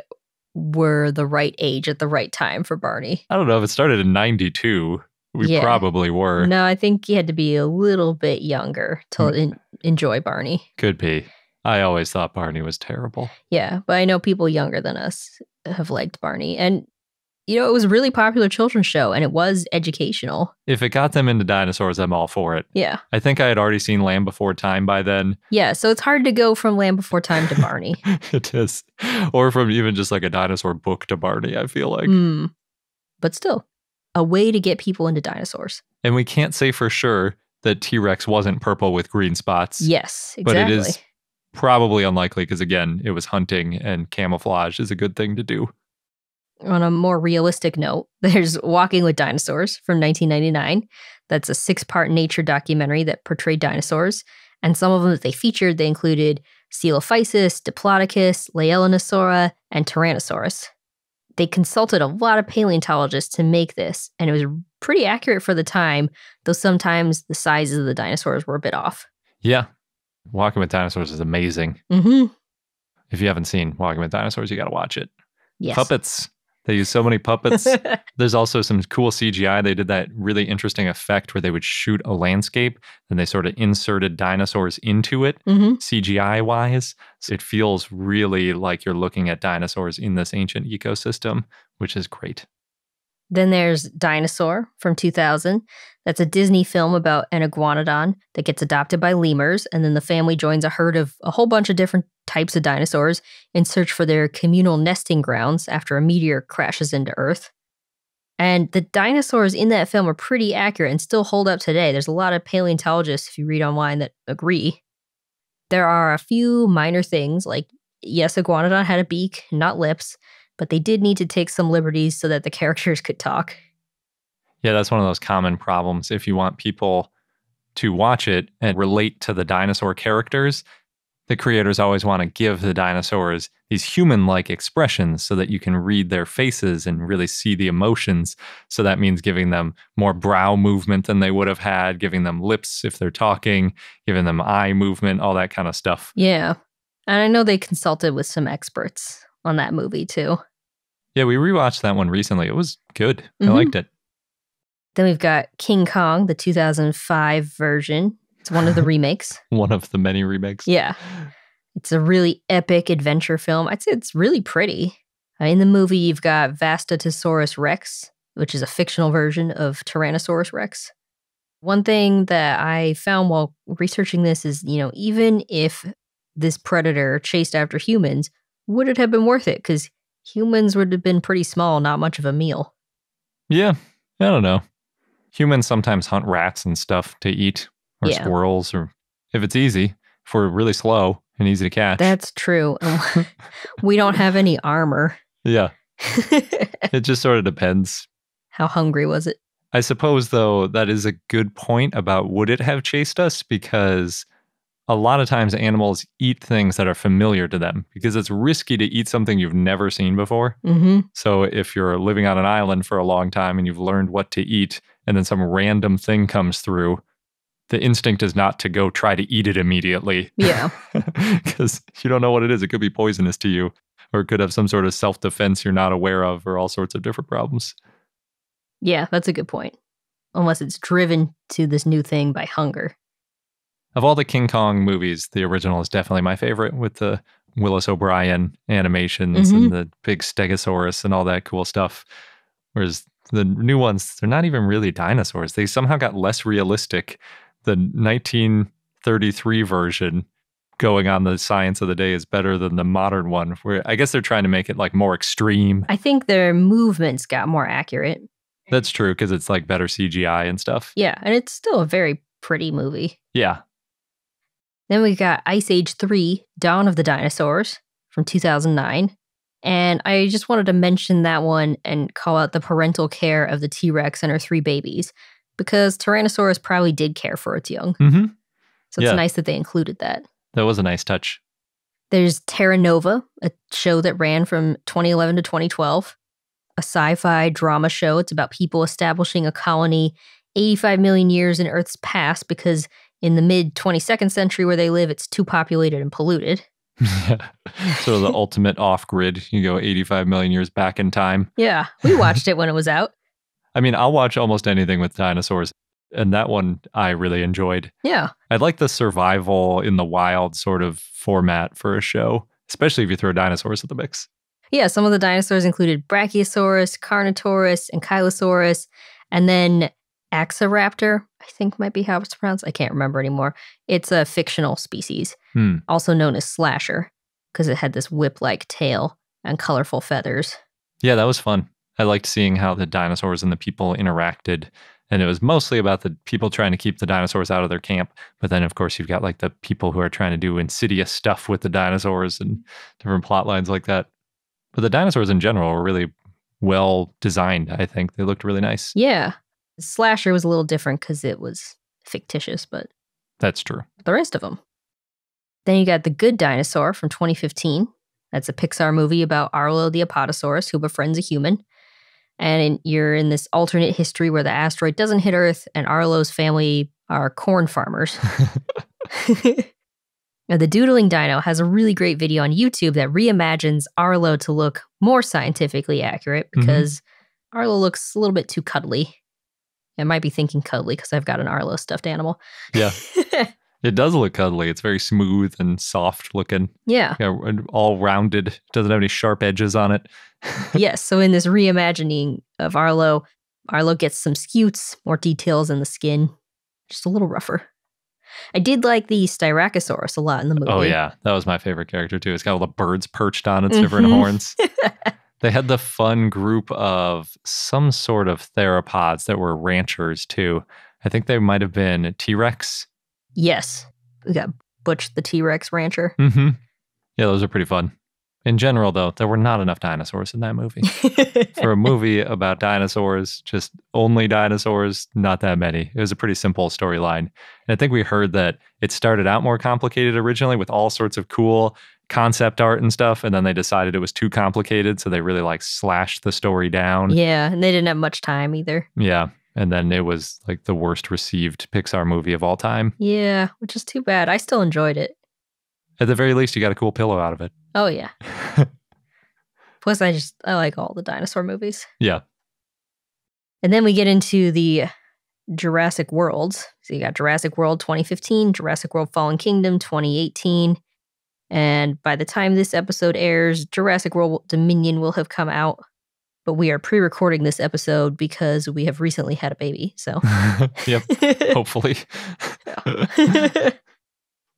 were the right age at the right time for Barney. I don't know if it started in 92. We probably were. No, I think you had to be a little bit younger to enjoy Barney. Could be. I always thought Barney was terrible. Yeah, but I know people younger than us have liked Barney. And it was a really popular children's show, and it was educational. If it got them into dinosaurs, I'm all for it. Yeah. I think I had already seen Land Before Time by then. Yeah, so it's hard to go from Land Before Time to Barney. It is. Or from even just like a dinosaur book to Barney, I feel like. But still, a way to get people into dinosaurs. And we can't say for sure that T-Rex wasn't purple with green spots. Yes, exactly. But it is probably unlikely because, again, it was hunting and camouflage is a good thing to do. On a more realistic note, there's Walking with Dinosaurs from 1999. That's a 6-part nature documentary that portrayed dinosaurs. And some of them that they featured, they included Coelophysis, Diplodocus, Laelinosaura, and Tyrannosaurus. They consulted a lot of paleontologists to make this, and it was pretty accurate for the time, though sometimes the sizes of the dinosaurs were a bit off. Yeah. Walking with Dinosaurs is amazing. If you haven't seen Walking with Dinosaurs, you got to watch it. Yes. Puppets. They use so many puppets. There's also some cool CGI. They did that really interesting effect where they would shoot a landscape and they sort of inserted dinosaurs into it, CGI wise. So it feels really like you're looking at dinosaurs in this ancient ecosystem, which is great. Then there's Dinosaur from 2000. That's a Disney film about an iguanodon that gets adopted by lemurs, and then the family joins a herd of a whole bunch of different types of dinosaurs in search for their communal nesting grounds after a meteor crashes into Earth. And the dinosaurs in that film are pretty accurate and still hold up today. There's a lot of paleontologists, if you read online, that agree. There are a few minor things, like, yes, iguanodon had a beak, not lips, but they did need to take some liberties so that the characters could talk. Yeah, that's one of those common problems. If you want people to watch it and relate to the dinosaur characters, the creators always want to give the dinosaurs these human-like expressions so that you can read their faces and really see the emotions. So that means giving them more brow movement than they would have had, giving them lips if they're talking, giving them eye movement, all that kind of stuff. Yeah. And I know they consulted with some experts on that movie too. Yeah, we rewatched that one recently. It was good. I liked it. Then we've got King Kong, the 2005 version. It's one of the remakes. One of the many remakes. Yeah. It's a really epic adventure film. I'd say it's really pretty. In the movie, you've got Vastatosaurus Rex, which is a fictional version of Tyrannosaurus Rex. One thing that I found while researching this is, even if this predator chased after humans, would it have been worth it? Because humans would have been pretty small, not much of a meal. Yeah, I don't know. Humans sometimes hunt rats and stuff to eat, or squirrels, or if it's easy, if we're really slow and easy to catch. That's true. We don't have any armor. Yeah. It just sort of depends. How hungry was it? I suppose, though, that is a good point about would it have chased us? Because a lot of times animals eat things that are familiar to them because it's risky to eat something you've never seen before. So if you're living on an island for a long time and you've learned what to eat and then some random thing comes through, the instinct is not to go try to eat it immediately. Yeah. Because you don't know what it is. It could be poisonous to you, or it could have some sort of self-defense you're not aware of, or all sorts of different problems. Yeah, that's a good point. Unless it's driven to this new thing by hunger. Of all the King Kong movies, the original is definitely my favorite, with the Willis O'Brien animations and the big Stegosaurus and all that cool stuff. Whereas the new ones, they're not even really dinosaurs. They somehow got less realistic. The 1933 version going on the science of the day is better than the modern one, where I guess they're trying to make it like more extreme. I think their movements got more accurate. That's true, because it's like better CGI and stuff. Yeah, and it's still a very pretty movie. Yeah. Then we got Ice Age 3, Dawn of the Dinosaurs from 2009. And I just wanted to mention that one and call out the parental care of the T-Rex and her 3 babies, because Tyrannosaurus probably did care for its young. So it's nice that they included that. That was a nice touch. There's Terra Nova, a show that ran from 2011 to 2012. A sci-fi drama show. It's about people establishing a colony 85 million years in Earth's past because in the mid-22nd century where they live, it's too populated and polluted. So the ultimate off-grid, you go 85 million years back in time. Yeah, we watched it when it was out. I mean, I'll watch almost anything with dinosaurs, and that one I really enjoyed. Yeah. I like the survival in the wild sort of format for a show, especially if you throw dinosaurs in the mix. Yeah, some of the dinosaurs included Brachiosaurus, Carnotaurus, and Ankylosaurus, and then Oviraptor, I think might be how it's pronounced. I can't remember anymore. It's a fictional species, also known as Slasher, because it had this whip-like tail and colorful feathers. Yeah, that was fun. I liked seeing how the dinosaurs and the people interacted, and it was mostly about the people trying to keep the dinosaurs out of their camp. But then, of course, you've got like the people who are trying to do insidious stuff with the dinosaurs and different plot lines like that. But the dinosaurs in general were really well designed, I think. They looked really nice. Yeah. Slasher was a little different because it was fictitious, but that's true. The rest of them. Then you got The Good Dinosaur from 2015. That's a Pixar movie about Arlo the Apatosaurus who befriends a human. And you're in this alternate history where the asteroid doesn't hit Earth and Arlo's family are corn farmers. Now, the Doodling Dino has a really great video on YouTube that reimagines Arlo to look more scientifically accurate because Arlo looks a little bit too cuddly. I might be thinking cuddly because I've got an Arlo stuffed animal. Yeah. It does look cuddly. It's very smooth and soft looking. Yeah. All rounded. Doesn't have any sharp edges on it. Yes. So in this reimagining of Arlo, Arlo gets some scutes, more details in the skin, just a little rougher. I did like the Styracosaurus a lot in the movie. Oh, yeah. That was my favorite character, too. It's got all the birds perched on its different horns. They had the fun group of some sort of theropods that were ranchers, too. I think they might have been T-Rex. Yes. We got Butch the T-Rex rancher. Yeah, those are pretty fun. In general, though, there were not enough dinosaurs in that movie. For a movie about dinosaurs, just only dinosaurs, not that many. It was a pretty simple storyline. And I think we heard that it started out more complicated originally with all sorts of cool concept art and stuff, and then they decided it was too complicated, so they really slashed the story down. Yeah, and they didn't have much time either. Yeah, and then it was the worst received Pixar movie of all time. Yeah, which is too bad. I still enjoyed it. At the very least, you got a cool pillow out of it. Oh, yeah. Plus, I like all the dinosaur movies. Yeah. And then we get into the Jurassic Worlds. So you got Jurassic World 2015, Jurassic World Fallen Kingdom 2018. And by the time this episode airs, Jurassic World Dominion will have come out. But we are pre-recording this episode because we have recently had a baby. So, yep, hopefully.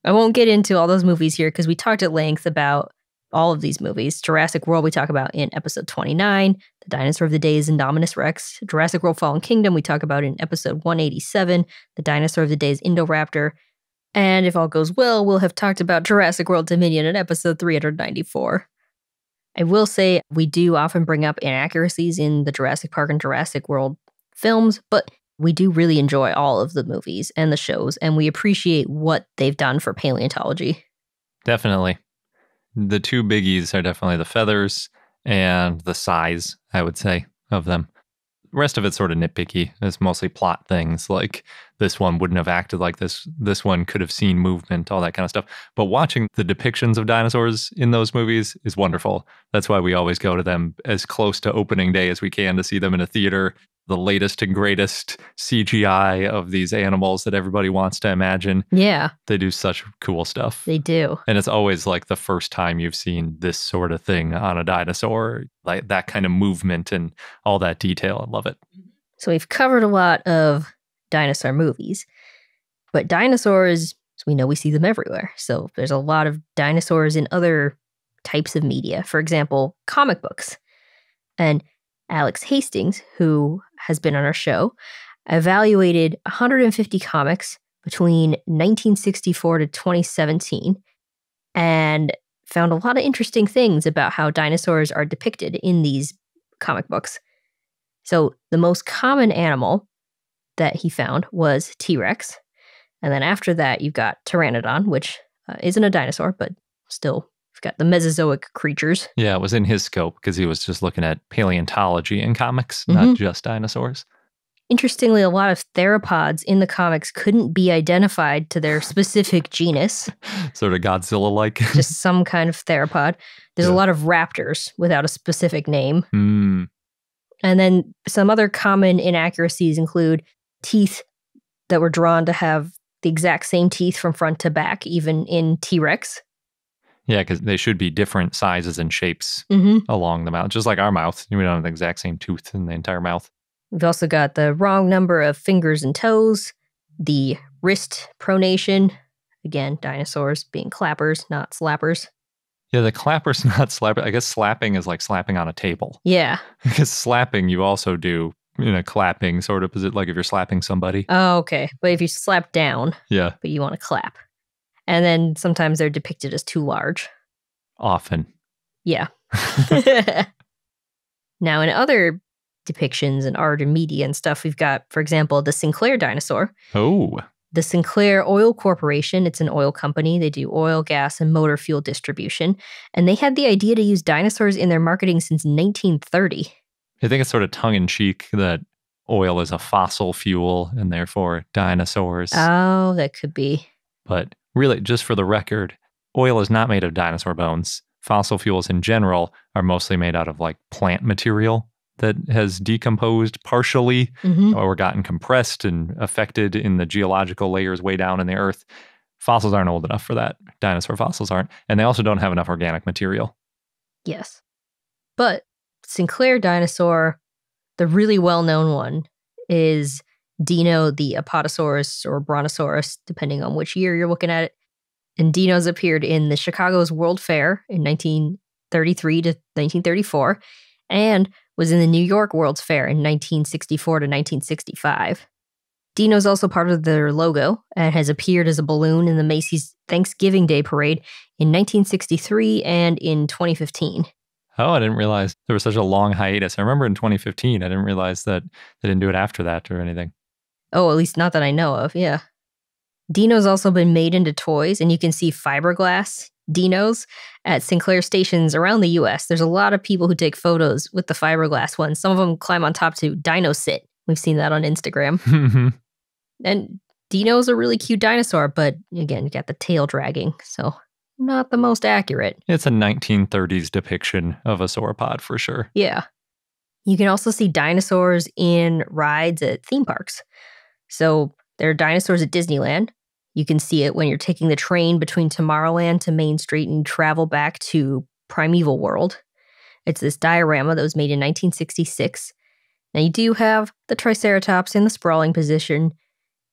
I won't get into all those movies here because we talked at length about all of these movies. Jurassic World we talk about in episode 29. The Dinosaur of the Day is Indominus Rex. Jurassic World Fallen Kingdom we talk about in episode 187. The Dinosaur of the Day is Indoraptor. And if all goes well, we'll have talked about Jurassic World Dominion in episode 394. I will say we do often bring up inaccuracies in the Jurassic Park and Jurassic World films, but we do really enjoy all of the movies and the shows, and we appreciate what they've done for paleontology. Definitely. The two biggies are definitely the feathers and the size, I would say, of them. The rest of it's sort of nitpicky. It's mostly plot things, like this one wouldn't have acted like this. This one could have seen movement, all that kind of stuff. But watching the depictions of dinosaurs in those movies is wonderful. That's why we always go to them as close to opening day as we can to see them in a theater. The latest and greatest CGI of these animals that everybody wants to imagine. Yeah. They do such cool stuff. They do. And it's always the first time you've seen this sort of thing on a dinosaur, like that kind of movement and all that detail. I love it. So we've covered a lot of dinosaur movies, but dinosaurs, as we know, we see them everywhere. So there's a lot of dinosaurs in other types of media. For example, comic books. And Alex Hastings, who has been on our show, evaluated 150 comics between 1964 to 2017 and found a lot of interesting things about how dinosaurs are depicted in these comic books. So the most common animal that he found was T-Rex. And then after that, you've got Pteranodon, which isn't a dinosaur, but still got the Mesozoic creatures. Yeah, it was in his scope because he was just looking at paleontology in comics, not just dinosaurs. Interestingly, a lot of theropods in the comics couldn't be identified to their specific genus. Sort of Godzilla-like. Just some kind of theropod. There's a lot of raptors without a specific name. Mm. And then some other common inaccuracies include teeth that were drawn to have the exact same teeth from front to back, even in T-Rex. Yeah, because they should be different sizes and shapes along the mouth, just like our mouth. We don't have the exact same tooth in the entire mouth. We've also got the wrong number of fingers and toes, the wrist pronation. Again, dinosaurs being clappers, not slappers. Yeah, the clapper's not slapper. I guess slapping is like slapping on a table. Yeah. Because slapping you also do in a clapping sort of position, like if you're slapping somebody. Oh, okay. But if you slap down, yeah, but you want to clap. And then sometimes they're depicted as too large. Often. Yeah. Now, in other depictions in art and media and stuff, we've got, for example, the Sinclair dinosaur. Oh. The Sinclair Oil Corporation, it's an oil company. They do oil, gas, and motor fuel distribution. And they had the idea to use dinosaurs in their marketing since 1930. I think it's sort of tongue-in-cheek that oil is a fossil fuel and therefore dinosaurs. Oh, that could be. But Really, just for the record, oil is not made of dinosaur bones. Fossil fuels in general are mostly made out of like plant material that has decomposed partially or gotten compressed and affected in the geological layers way down in the earth. Fossils aren't old enough for that. Dinosaur fossils aren't. And they also don't have enough organic material. Yes. But Sinclair dinosaur, the really well-known one, is Dino the Apatosaurus or Brontosaurus, depending on which year you're looking at it. And Dinos appeared in the Chicago's World Fair in 1933 to 1934 and was in the New York World's Fair in 1964 to 1965. Dino's also part of their logo and has appeared as a balloon in the Macy's Thanksgiving Day Parade in 1963 and in 2015. Oh, I didn't realize there was such a long hiatus. I remember in 2015, I didn't realize that they didn't do it after that or anything. Oh, at least not that I know of, yeah. Dino's also been made into toys, and you can see fiberglass Dinos at Sinclair stations around the U.S. There's a lot of people who take photos with the fiberglass ones. Some of them climb on top to dino sit. We've seen that on Instagram. And Dino's a really cute dinosaur, but again, you got the tail dragging, so not the most accurate. It's a 1930s depiction of a sauropod for sure. Yeah. You can also see dinosaurs in rides at theme parks. So there are dinosaurs at Disneyland. You can see it when you're taking the train between Tomorrowland to Main Street and travel back to Primeval World. It's this diorama that was made in 1966. Now you do have the Triceratops in the sprawling position,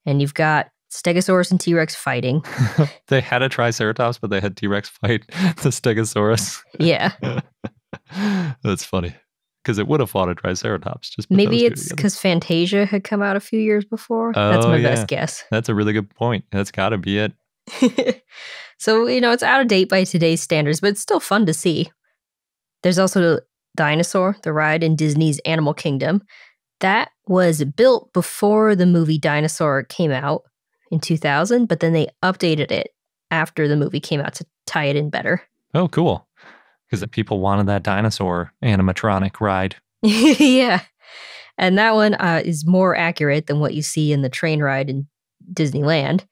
and you've got Stegosaurus and T-Rex fighting. They had a Triceratops, but they had T-Rex fight the Stegosaurus. Yeah. That's funny. Because it would have fought a Triceratops. Just maybe it's because Fantasia had come out a few years before. That's my best guess. That's a really good point. That's got to be it. So, it's out of date by today's standards, but it's still fun to see. There's also Dinosaur, the ride in Disney's Animal Kingdom. That was built before the movie Dinosaur came out in 2000, but then they updated it after the movie came out to tie it in better. Oh, cool. Because people wanted that dinosaur animatronic ride. Yeah. And that one is more accurate than what you see in the train ride in Disneyland.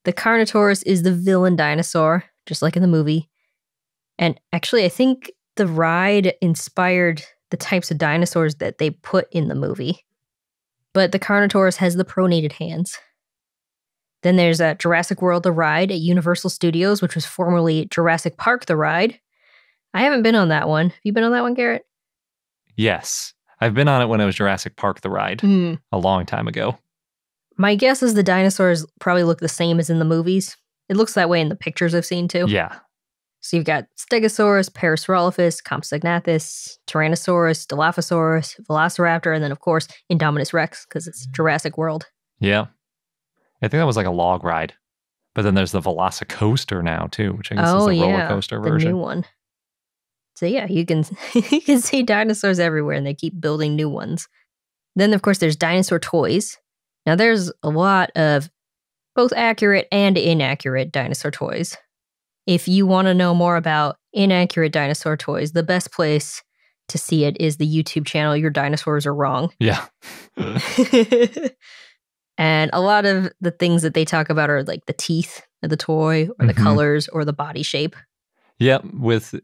The Carnotaurus is the villain dinosaur, just like in the movie. And actually, I think the ride inspired the types of dinosaurs that they put in the movie. But the Carnotaurus has the pronated hands. Then there's Jurassic World, the ride at Universal Studios, which was formerly Jurassic Park, the ride. I haven't been on that one. Have you been on that one, Garrett? Yes. I've been on it when it was Jurassic Park, the ride, a long time ago. My guess is the dinosaurs probably look the same as in the movies. It looks that way in the pictures I've seen, too. Yeah. So you've got Stegosaurus, Parasaurolophus, Compsognathus, Tyrannosaurus, Dilophosaurus, Velociraptor, and then, of course, Indominus Rex, because it's Jurassic World. Yeah. I think that was like a log ride. But then there's the Velocicoaster now, too, which I guess is the roller coaster version. The new one. So yeah, you can see dinosaurs everywhere, and they keep building new ones. Then, of course, there's dinosaur toys. Now, there's a lot of both accurate and inaccurate dinosaur toys. If you want to know more about inaccurate dinosaur toys, the best place to see it is the YouTube channel Your Dinosaurs Are Wrong. Yeah. And a lot of the things that they talk about are like the teeth of the toy, or the colors, or the body shape. Yeah,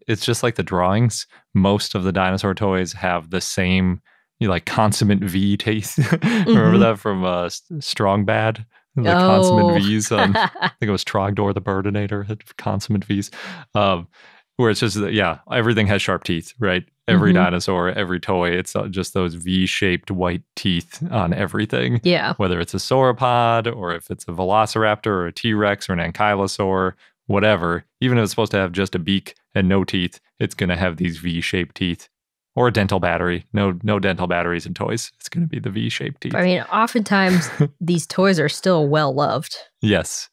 it's just like the drawings. Most of the dinosaur toys have the same, like consummate V teeth. Remember that from Strong Bad? The consummate V's. I think it was Trogdor the Birdinator had consummate V's. Where it's just, everything has sharp teeth, right? Every dinosaur, every toy, it's just those V-shaped white teeth on everything. Yeah. Whether it's a sauropod, or if it's a velociraptor, or a T-Rex, or an ankylosaur, whatever, even if it's supposed to have just a beak and no teeth, it's going to have these V-shaped teeth. Or a dental battery. No dental batteries in toys. It's going to be the V-shaped teeth. I mean, oftentimes these toys are still well-loved. Yes.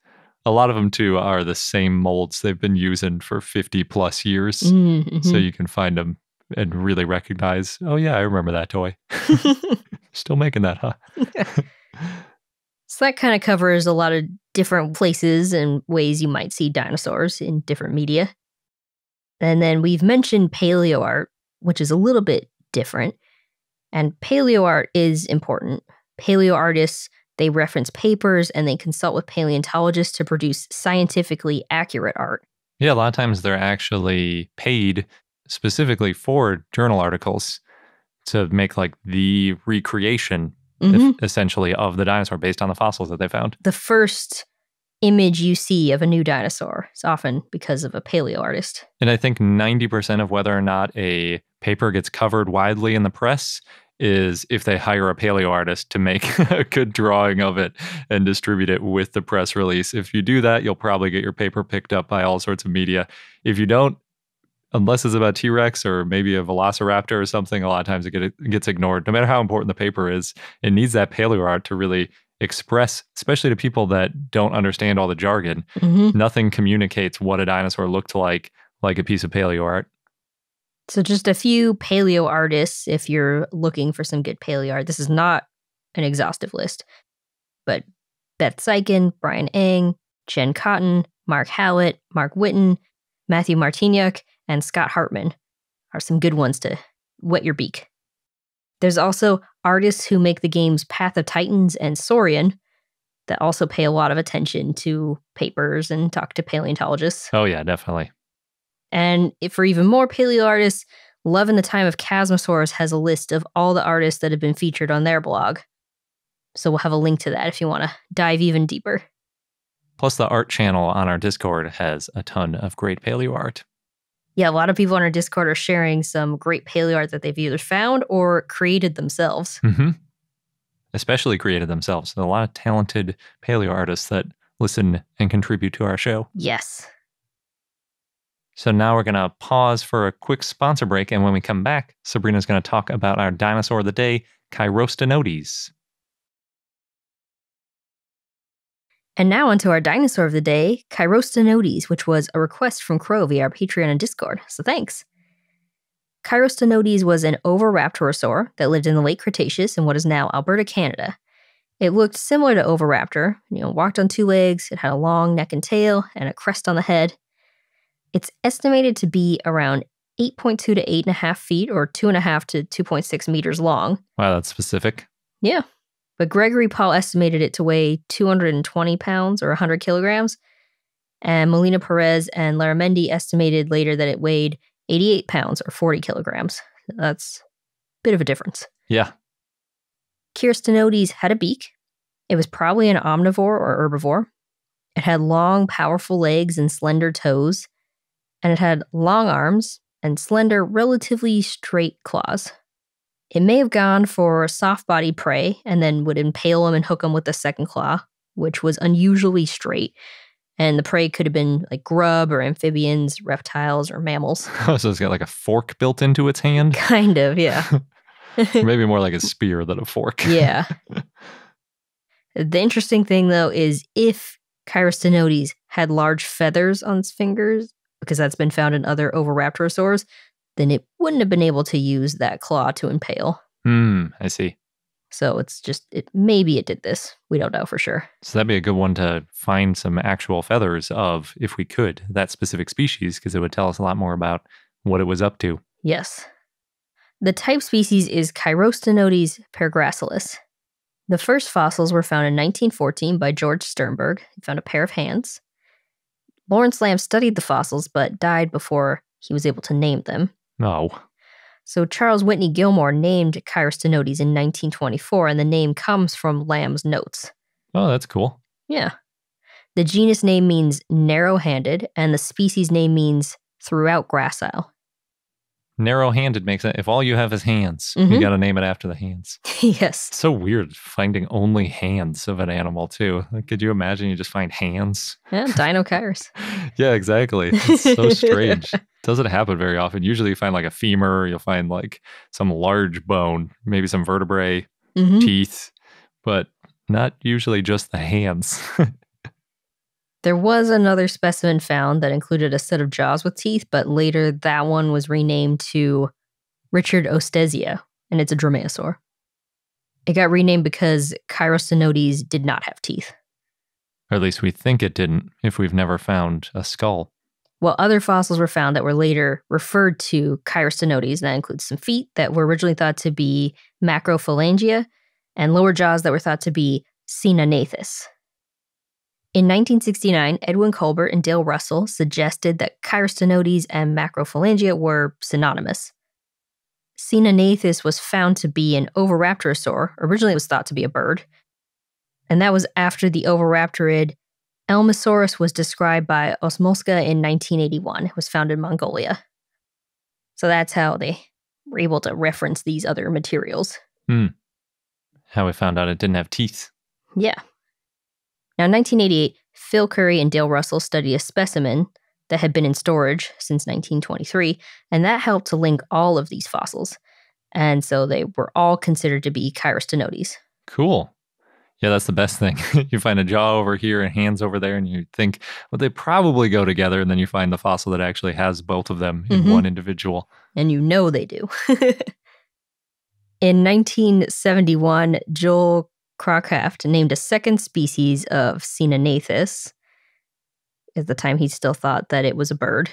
A lot of them, too, are the same molds they've been using for 50 plus years. So you can find them and really recognize, oh yeah, I remember that toy. Still making that, huh? So that kind of covers a lot of different places and ways you might see dinosaurs in different media. And then we've mentioned paleo art, which is a little bit different. And paleo art is important. Paleo artists They reference papers and they consult with paleontologists to produce scientifically accurate art. Yeah, a lot of times they're actually paid specifically for journal articles to make like the recreation, essentially, of the dinosaur based on the fossils that they found. The first image you see of a new dinosaur is often because of a paleo artist. And I think 90% of whether or not a paper gets covered widely in the press is if they hire a paleo artist to make a good drawing of it and distribute it with the press release. If you do that, you'll probably get your paper picked up by all sorts of media. If you don't, unless it's about T-Rex or maybe a Velociraptor or something, a lot of times it gets ignored. No matter how important the paper is, it needs that paleo art to really express, especially to people that don't understand all the jargon. Nothing communicates what a dinosaur looked like a piece of paleo art. So just a few paleo artists, if you're looking for some good paleo art. This is not an exhaustive list, but Beth Seiken, Brian Eng, Jen Cotton, Mark Hallett, Mark Witten, Matthew Martiniuk, and Scott Hartman are some good ones to wet your beak. There's also artists who make the games Path of Titans and Saurian that also pay a lot of attention to papers and talk to paleontologists. Oh yeah, definitely. And for even more paleo artists, Love in the Time of Chasmosaurs has a list of all the artists that have been featured on their blog. So we'll have a link to that if you want to dive even deeper. Plus the art channel on our Discord has a ton of great paleo art. Yeah, a lot of people on our Discord are sharing some great paleo art that they've either found or created themselves. Especially created themselves. There are a lot of talented paleo artists that listen and contribute to our show. Yes. So now we're going to pause for a quick sponsor break, and when we come back, Sabrina's going to talk about our dinosaur of the day, Chirostenotes. And now onto our dinosaur of the day, Chirostenotes, which was a request from Crow via our Patreon and Discord, so thanks. Chirostenotes was an Oviraptorosaur that lived in the Late Cretaceous in what is now Alberta, Canada. It looked similar to Oviraptor, walked on two legs, it had a long neck and tail, and a crest on the head. It's estimated to be around 8.2 to 8.5 feet, or 2.5 to 2.6 meters long. Wow, that's specific. Yeah. But Gregory Paul estimated it to weigh 220 pounds, or 100 kilograms. And Molina-Pérez and Larramendi estimated later that it weighed 88 pounds, or 40 kilograms. That's a bit of a difference. Yeah. Chirostenotes had a beak. It was probably an omnivore or herbivore. It had long, powerful legs and slender toes. And it had long arms and slender, relatively straight claws. It may have gone for soft-bodied prey and then would impale him and hook him with the second claw, which was unusually straight. And the prey could have been like grub or amphibians, reptiles, or mammals. Oh, so it's got like a fork built into its hand? Kind of, yeah. Maybe more like a spear than a fork. Yeah. The interesting thing, though, is if Chirostenotes had large feathers on its fingers, because that's been found in other Oviraptorosaurs, then it wouldn't have been able to use that claw to impale. I see. So it's just, maybe it did this. We don't know for sure. So that'd be a good one to find some actual feathers of, if we could, that specific species, because it would tell us a lot more about what it was up to. Yes. The type species is Chirostenotes paragracilis. The first fossils were found in 1914 by George Sternberg. He found a pair of hands. Lawrence Lamb studied the fossils, but died before he was able to name them. Oh. So Charles Whitney Gilmore named Chirostenotes in 1924, and the name comes from Lamb's notes. Oh, that's cool. Yeah. The genus name means narrow-handed, and the species name means throughout gracile. Narrow-handed makes it. If all you have is hands, you got to name it after the hands. Yes. It's so weird finding only hands of an animal, too. Like, could you imagine you just find hands? Yeah, Dino-Chiros. Yeah, exactly. It's so strange. Doesn't happen very often. Usually you find like a femur, you'll find like some large bone, maybe some vertebrae, teeth, but not usually just the hands. There was another specimen found that included a set of jaws with teeth, but later that one was renamed to Richard Ostesia, and it's a dromaeosaur. It got renamed because Chirostenotes did not have teeth. Or at least we think it didn't, if we've never found a skull. Well, other fossils were found that were later referred to Chirostenotes, and that includes some feet that were originally thought to be macrophalangia, and lower jaws that were thought to be Cinanathus. In 1969, Edwin Colbert and Dale Russell suggested that Chirostenotes and Macrophalangia were synonymous. Cinanathus was found to be an Oviraptorosaur. Originally, it was thought to be a bird. And that was after the Oviraptorid Elmosaurus was described by Osmolska in 1981. It was found in Mongolia. So that's how they were able to reference these other materials. How we found out it didn't have teeth. Yeah. Now, in 1988, Phil Curry and Dale Russell studied a specimen that had been in storage since 1923, and that helped to link all of these fossils. And so they were all considered to be Chirostenotes. Cool. Yeah, that's the best thing. You find a jaw over here and hands over there, and you think, well, they probably go together, and then you find the fossil that actually has both of them in one individual. And you know they do. In 1971, Joel Crocraft named a second species of Cinanathus. At the time, he still thought that it was a bird.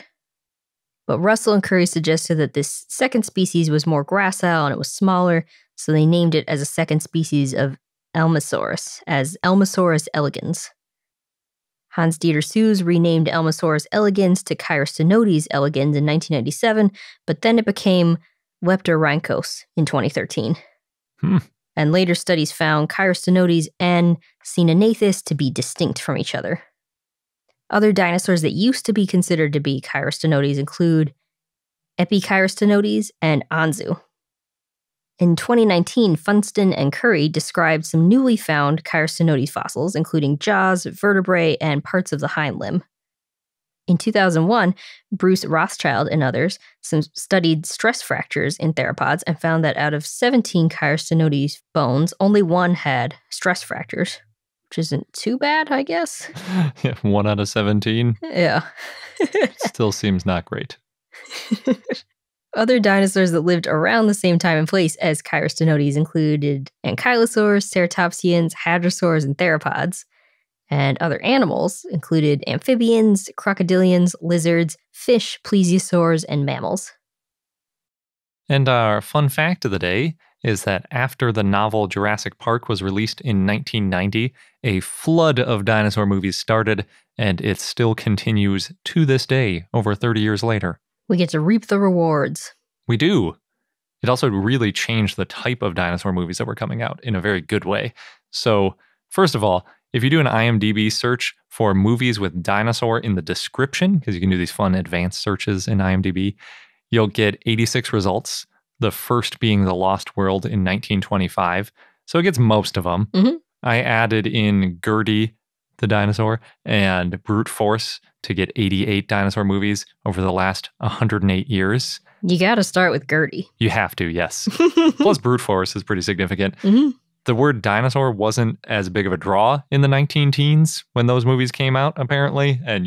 But Russell and Curry suggested that this second species was more gracile and it was smaller, so they named it as a second species of Elmosaurus, as Elmosaurus elegans. Hans-Dieter Suess renamed Elmosaurus elegans to Chirostenotes elegans in 1997, but then it became Leptorhynchos in 2013. And later studies found Chirostenotes and Cinanathus to be distinct from each other. Other dinosaurs that used to be considered to be Chirostenotes include Epichirostenotes and Anzu. In 2019, Funston and Curry described some newly found Chirostenotes fossils, including jaws, vertebrae, and parts of the hind limb. In 2001, Bruce Rothschild and others studied stress fractures in theropods and found that out of 17 Chirostenotes bones, only one had stress fractures, which isn't too bad, I guess. Yeah, 1 out of 17. Yeah. Still seems not great. Other dinosaurs that lived around the same time and place as Chirostenotes included ankylosaurs, ceratopsians, hadrosaurs, and theropods. And other animals included amphibians, crocodilians, lizards, fish, plesiosaurs, and mammals. And our fun fact of the day is that after the novel Jurassic Park was released in 1990, a flood of dinosaur movies started, and it still continues to this day, over 30 years later. We get to reap the rewards. We do. It also really changed the type of dinosaur movies that were coming out in a very good way. So, first of all, if you do an IMDb search for movies with dinosaur in the description, because you can do these fun advanced searches in IMDb, you'll get 86 results, the first being The Lost World in 1925. So it gets most of them. I added in Gertie, the dinosaur, and Brute Force to get 88 dinosaur movies over the last 108 years. You got to start with Gertie. You have to, yes. Plus Brute Force is pretty significant. The word dinosaur wasn't as big of a draw in the 19-teens when those movies came out, apparently. And,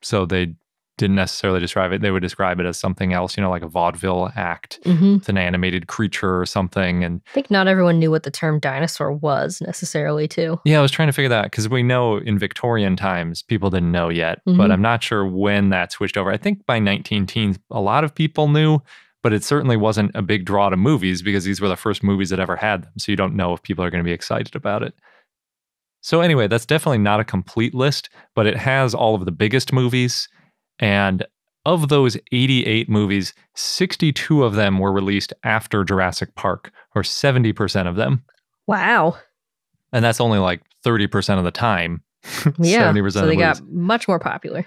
so they didn't necessarily describe it. They would describe it as something else, like a vaudeville act with an animated creature or something. And I think not everyone knew what the term dinosaur was necessarily, too. Yeah, I was trying to figure that out because we know in Victorian times, people didn't know yet. But I'm not sure when that switched over. I think by 19-teens, a lot of people knew. But it certainly wasn't a big draw to movies because these were the first movies that ever had them. So you don't know if people are going to be excited about it. So anyway, that's definitely not a complete list, but it has all of the biggest movies. And of those 88 movies, 62 of them were released after Jurassic Park, or 70% of them. Wow. And that's only like 30% of the time. Yeah, 70% so of they the got movies. much more popular.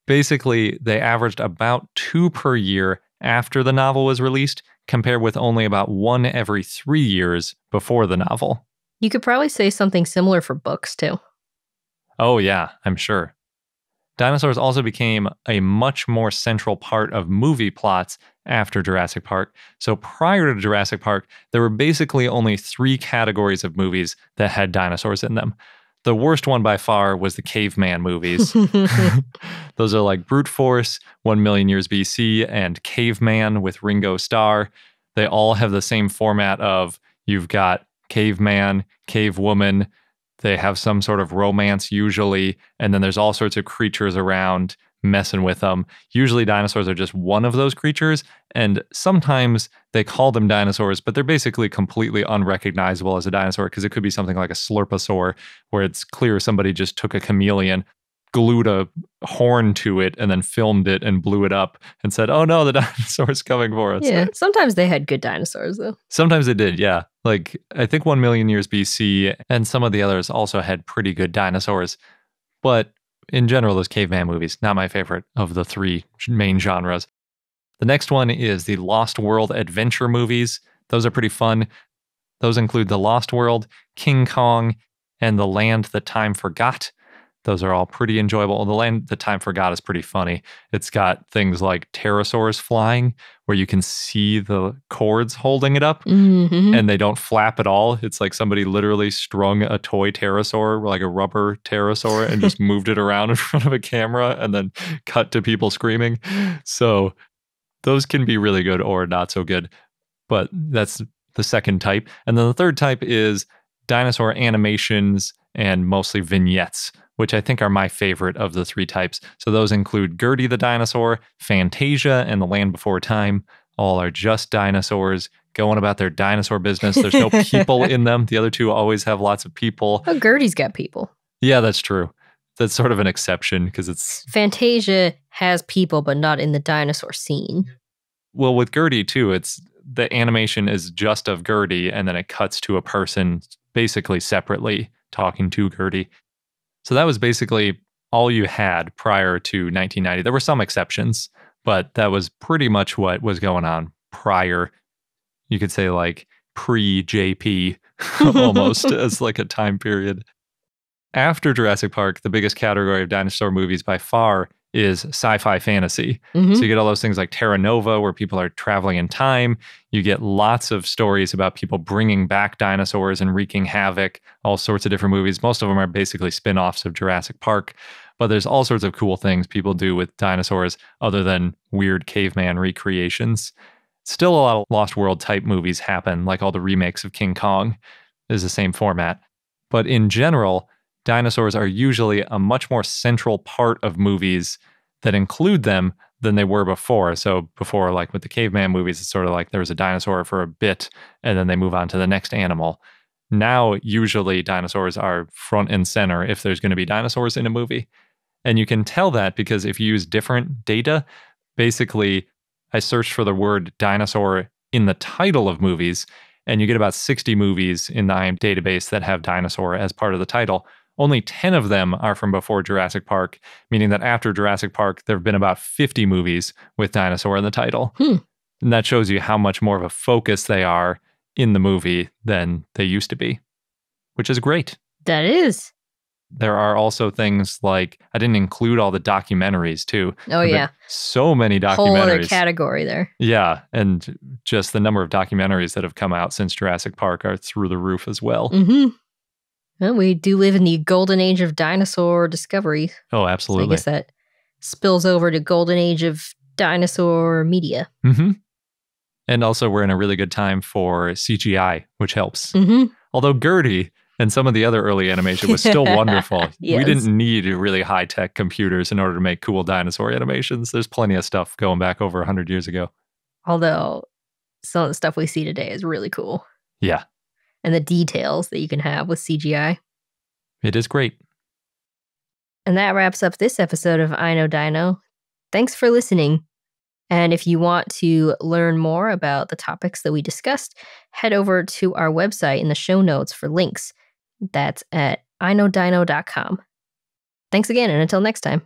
Basically, they averaged about 2 per year after the novel was released, compared with only about 1 every 3 years before the novel. You could probably say something similar for books, too. Oh yeah, I'm sure. Dinosaurs also became a much more central part of movie plots after Jurassic Park. So prior to Jurassic Park, there were basically only 3 categories of movies that had dinosaurs in them. The worst one by far was the caveman movies. Those are like Brute Force, 1 Million Years BC, and Caveman with Ringo Starr. They all have the same format of you've got caveman, cavewoman. They have some sort of romance usually, and then there's all sorts of creatures around, messing with them. Usually dinosaurs are just one of those creatures, and sometimes they call them dinosaurs, but they're basically completely unrecognizable as a dinosaur because it could be something like a slurposaur, where it's clear somebody just took a chameleon, glued a horn to it, and then filmed it and blew it up and said, oh no, the dinosaur's coming for us. Yeah, sometimes they had good dinosaurs, though. Sometimes they did, yeah. Like, I think 1 million years BC and some of the others also had pretty good dinosaurs. But in general, those caveman movies, not my favorite of the three main genres. The next one is the Lost World adventure movies. Those are pretty fun. Those include The Lost World, King Kong, and The Land That Time Forgot. Those are all pretty enjoyable. The Land That Time Forgot is pretty funny. It's got things like pterosaurs flying, where you can see the cords holding it up, and they don't flap at all. It's like somebody literally strung a toy pterosaur, like a rubber pterosaur, and just moved it around in front of a camera and then cut to people screaming. So those can be really good or not so good. But that's the second type. And then the third type is dinosaur animations and mostly vignettes, which I think are my favorite of the three types. So those include Gertie the Dinosaur, Fantasia, and The Land Before Time. All are just dinosaurs going about their dinosaur business. There's no people in them. The other two always have lots of people. Oh, Gertie's got people. Yeah, that's true. That's sort of an exception because it's... Fantasia has people, but not in the dinosaur scene. Well, with Gertie, too, it's the animation is just of Gertie, and then it cuts to a person basically separately talking to Gertie. So that was basically all you had prior to 1990. There were some exceptions, but that was pretty much what was going on prior. You could say like pre-JP almost as like a time period. After Jurassic Park, the biggest category of dinosaur movies by far is sci-fi fantasy. So you get all those things like Terra Nova, where people are traveling in time. You get lots of stories about people bringing back dinosaurs and wreaking havoc, all sorts of different movies. Most of them are basically spin-offs of Jurassic Park, but there's all sorts of cool things people do with dinosaurs other than weird caveman recreations. Still a lot of Lost World type movies happen, like all the remakes of King Kong is the same format. But in general, dinosaurs are usually a much more central part of movies that include them than they were before. So before, like with the caveman movies, it's sort of like there was a dinosaur for a bit and then they move on to the next animal. Now, usually dinosaurs are front and center if there's going to be dinosaurs in a movie. And you can tell that because if you use different data, basically I searched for the word dinosaur in the title of movies, and you get about 60 movies in the IMDb database that have dinosaur as part of the title. Only 10 of them are from before Jurassic Park, meaning that after Jurassic Park, there have been about 50 movies with dinosaur in the title. And that shows you how much more of a focus they are in the movie than they used to be, which is great. That is. There are also things like, I didn't include all the documentaries too. Oh, yeah. So many documentaries. Whole other category there. Yeah. And just the number of documentaries that have come out since Jurassic Park are through the roof as well. Well, we do live in the golden age of dinosaur discovery. Oh, absolutely. So I guess that spills over to golden age of dinosaur media. And also we're in a really good time for CGI, which helps. Although Gertie and some of the other early animation was still wonderful. Yes. We didn't need really high-tech computers in order to make cool dinosaur animations. There's plenty of stuff going back over 100 years ago. Although some of the stuff we see today is really cool. Yeah. And the details that you can have with CGI. It is great. And that wraps up this episode of I Know Dino. Thanks for listening. And if you want to learn more about the topics that we discussed, head over to our website in the show notes for links. That's at iknowdino.com. Thanks again, and until next time.